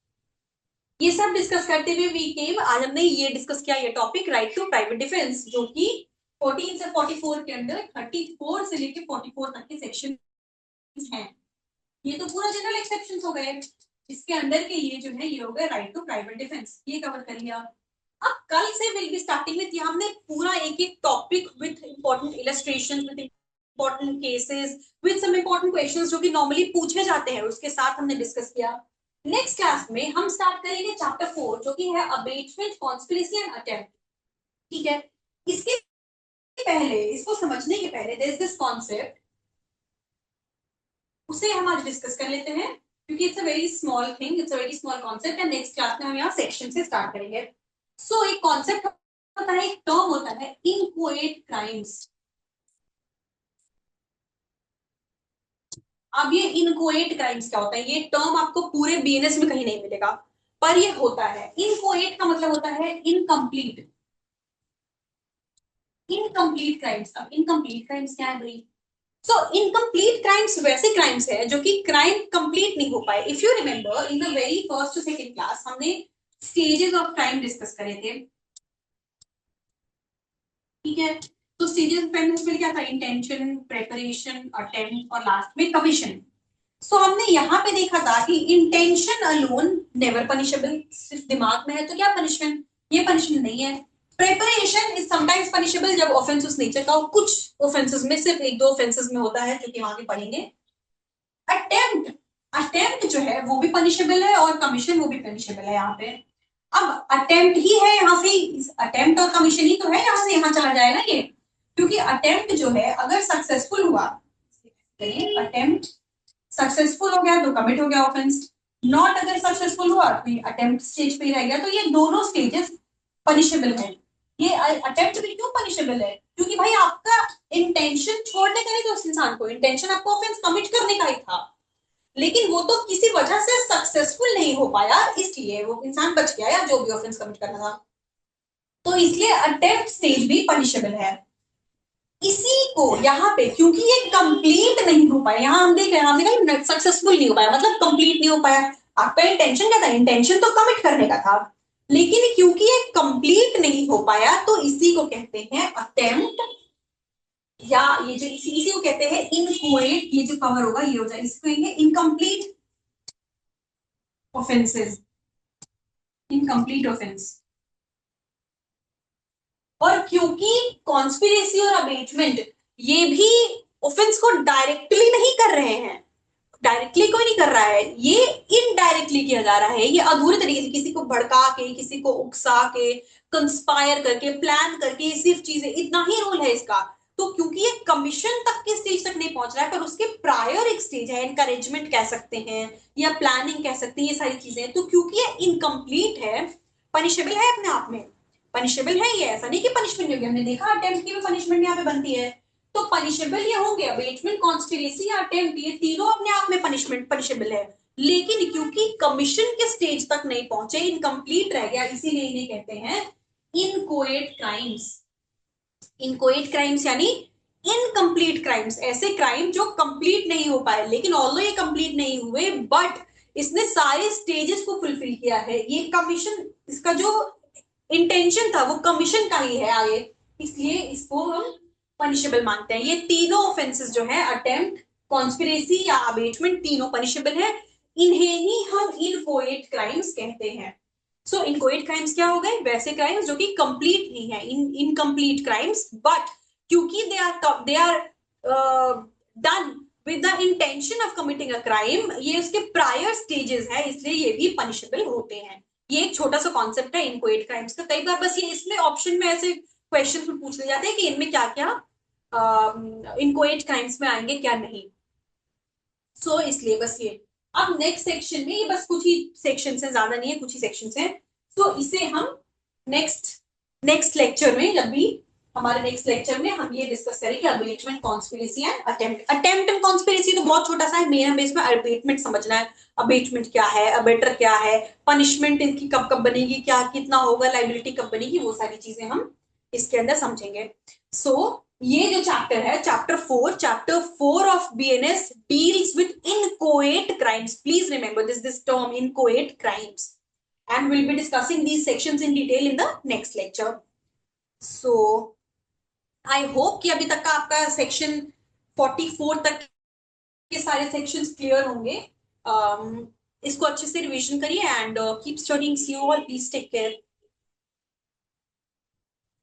ये सब डिस्कस करते हुए वी केम, आज हमने ये डिस्कस किया ये topic right to private defence, जो कि 14 से 44 के अंदर 34 से लेके 44 तक के सेक्शन हैं। ये तो पूरा जनरल एक्सेप्शन हो गए, इसके अंदर के ये जो है ये हो गए राइट टू प्राइवेट डिफेंस, ये कवर कर लिया। अब कल से विल बी स्टार्टिंग विद, हमने पूरा एक एक topic with important illustration, with important cases, with some important questions जो कि नॉर्मली पूछे जाते हैं, उसके साथ हमने डिस्कस किया। नेक्स्ट क्लास में हम स्टार्ट करेंगे चैप्टर 4 जो कि है अबेटमेंट, कॉन्स्पिरेसी एंड अटेम्प्ट। ठीक है, इसके पहले, इसको समझने के पहले देयर इज दिस कॉन्सेप्ट, उसे हम आज डिस्कस कर लेते हैं, क्योंकि it's a very small thing, it's a very small concept, and next class में हम यहाँ सेक्शन से स्टार्ट करेंगे। सो एक कॉन्सेप्ट होता है, एक टर्म होता है इनक्वेट क्राइम्स। अब ये इनक्वेट क्राइम्स क्या होता है, ये टर्म आपको पूरे बीएनएस में कहीं नहीं मिलेगा, पर ये होता है। इनक्वेट का मतलब होता है इनकम्प्लीट, इनकम्प्लीट क्राइम्स। अब इनकम्प्लीट क्राइम्स क्या है भाई? सो इनकम्प्लीट क्राइम्स वैसे क्राइम्स है जो कि क्राइम कंप्लीट नहीं हो पाए। If you remember in the very first to second class हमने स्टेजेस ऑफ क्राइम डिस्कस करे थे। ठीक है, तो स्टेजेस ऑफ क्राइम में क्या था? इंटेंशन, प्रेपरेशन, अटेम्प्ट और लास्ट में कमीशन। सो हमने यहाँ पे देखा था कि इंटेंशन अलोन नेवर पनिशेबल, सिर्फ दिमाग में है तो क्या पनिशमेंट, ये पनिशमेंट नहीं है। प्रेपरेशन इज समटाइम्स पनिशेबल जब ऑफेंस उस नेचर का हो, कुछ ऑफेंसेस में, सिर्फ एक दो ऑफेंसेस में होता है जो कि वहां पे पढ़ेंगे। अटेम्प्ट, अटेम्प्ट जो है वो भी पनिशेबल है और कमीशन वो भी पनिशेबल है यहाँ पे। अब अटेम्प्ट ही है यहाँ से, अटेम्प्ट और कमीशन ही तो है, यहाँ से यहाँ चला जाएगा ये, क्योंकि अटेम्प्ट जो है अगर सक्सेसफुल हुआ, अटेम्प्ट सक्सेसफुल हो गया तो कमिट हो गया ऑफेंस, नॉट अगर सक्सेसफुल हुआ तो अटेम्प्ट स्टेज पे ही रह गया, तो ये दोनों स्टेजेस पनिशेबल है। ये अटेम्प्ट भी क्यों पनिशेबल है? क्योंकि भाई आपका इंटेंशन छोड़ने का नहीं था उस इंसान को, इंटेंशन आपको ऑफेंस कमिट करने का ही था, लेकिन वो तो किसी वजह से सक्सेसफुल नहीं हो पाया, इसलिए वो इंसान बच गया, या जो भी ऑफेंस कमिट करना था, तो इसलिए अटेम्प्ट स्टेज भी पनिशेबल है। इसी को यहाँ पे क्योंकि ये कंप्लीट नहीं हो पाया, यहाँ हम देख रहे हैं, हमने कहा सक्सेसफुल नहीं हो पाया मतलब कंप्लीट नहीं हो पाया। आपका इंटेंशन क्या था? इंटेंशन तो कमिट करने का था, लेकिन क्योंकि ये कंप्लीट नहीं हो पाया तो इसी को कहते हैं अटेम्प्ट, या ये जो इसी को कहते हैं इनक्वेट, ये जो कवर होगा ये हो जाए, इसको कहेंगे इनकम्प्लीट ऑफेंसेस, इनकम्प्लीट ऑफेंस। और क्योंकि कॉन्स्पिरेसी और अबेटमेंट ये भी ऑफेंस को डायरेक्टली नहीं कर रहे हैं, डायरेक्टली कोई नहीं कर रहा है, ये इनडायरेक्टली किया जा रहा है, ये अधूरे तरीके से किसी को भड़का के, किसी को उकसा के, कंस्पायर करके, प्लान करके, सिर्फ चीजें, इतना ही रोल है इसका। तो क्योंकि ये कमीशन तक के स्टेज तक नहीं पहुंच रहा है, पर उसके प्रायर एक स्टेज है, एनकरेजमेंट कह सकते हैं या प्लानिंग कह सकते हैं, ये सारी चीजें, तो क्योंकि ये इनकम्प्लीट है, पनिशेबल है अपने आप में, पनिशेबल है ये, ऐसा नहीं कि पनिशमेंट नहीं होगी, हमने देखा अटेम्प्ट की भी पनिशमेंट यहाँ पे बनती है, तो पनिशेबल ये होंगे, अबेटमेंट, कॉन्स्पिरेसी या अटेम्प्ट, ये तीनों अपने आप में पनिशमेंट पनिशेबल है, लेकिन क्योंकि कमीशन के स्टेज तक नहीं पहुंचे, इनकम्प्लीट रह गया, इसीलिए इन्हें कहते हैं इनकोएट क्राइम्स। इनकोएट क्राइम्स यानी इनकम्प्लीट क्राइम्स, ऐसे क्राइम जो कंप्लीट नहीं हो पाए, लेकिन ऑल्दो ये कंप्लीट नहीं हुए बट इसने सारे स्टेजेस को फुलफिल किया है, ये कमीशन, इसका जो इंटेंशन था वो कमीशन का ही है आगे, इसलिए इसको हम पनिशेबल मानते हैं। ये तीनों ऑफेंसेस जो है, अटेम्प्ट, कॉन्स्पिरेसी या अबेटमेंट, तीनों पनिशेबल है, इन्हें ही हम इनकोएट क्राइम्स कहते हैं। सो इनकोएट क्राइम्स क्या हो गए? वैसे क्राइम्स जो कि कंप्लीट नहीं है, इनकम्प्लीट क्राइम्स, बट क्योंकि they are done with the intention of committing a crime, ये उसके प्रायर स्टेजेस है, इसलिए ये भी पनिशेबल होते हैं। ये एक छोटा सा कॉन्सेप्ट है इनकोएट क्राइम्स का, कई बार बस ये इसमें ऑप्शन में ऐसे क्वेश्चन पूछ ले जाते हैं कि इनमें क्या क्या इनकोएट क्राइम्स में आएंगे क्या नहीं, सो इसलिए बस ये। अब नेक्स्ट सेक्शन में, ये बस कुछ ही सेक्शन है, ज्यादा नहीं है, कुछ ही सेक्शन है, तो इसे हम नेक्स्ट नेक्स्ट लेक्चर में, जब भी हमारे नेक्स्ट लेक्चर में हम ये डिस्कस करेंगे abetment, conspiracy and attempt. Attempt and conspiracy तो बहुत छोटा सा है, मेन हमें इसमें अबेटमेंट समझना है, अबेटमेंट क्या है, अबेटर क्या है, पनिशमेंट इनकी कब कब बनेगी, क्या कितना होगा, लाइबिलिटी कब बनेगी, वो सारी चीजें हम इसके अंदर समझेंगे। सो ये जो चैप्टर है, chapter 4 of BNS deals with inchoate crimes. Please remember this term, inchoate crimes, and we'll be discussing these sections in detail in the next lecture. So I hope कि अभी तक का आपका सेक्शन 44 तक के सारे सेक्शंस क्लियर होंगे. इसको अच्छे से रिवीजन करिए and keep studying. See you all, please take care.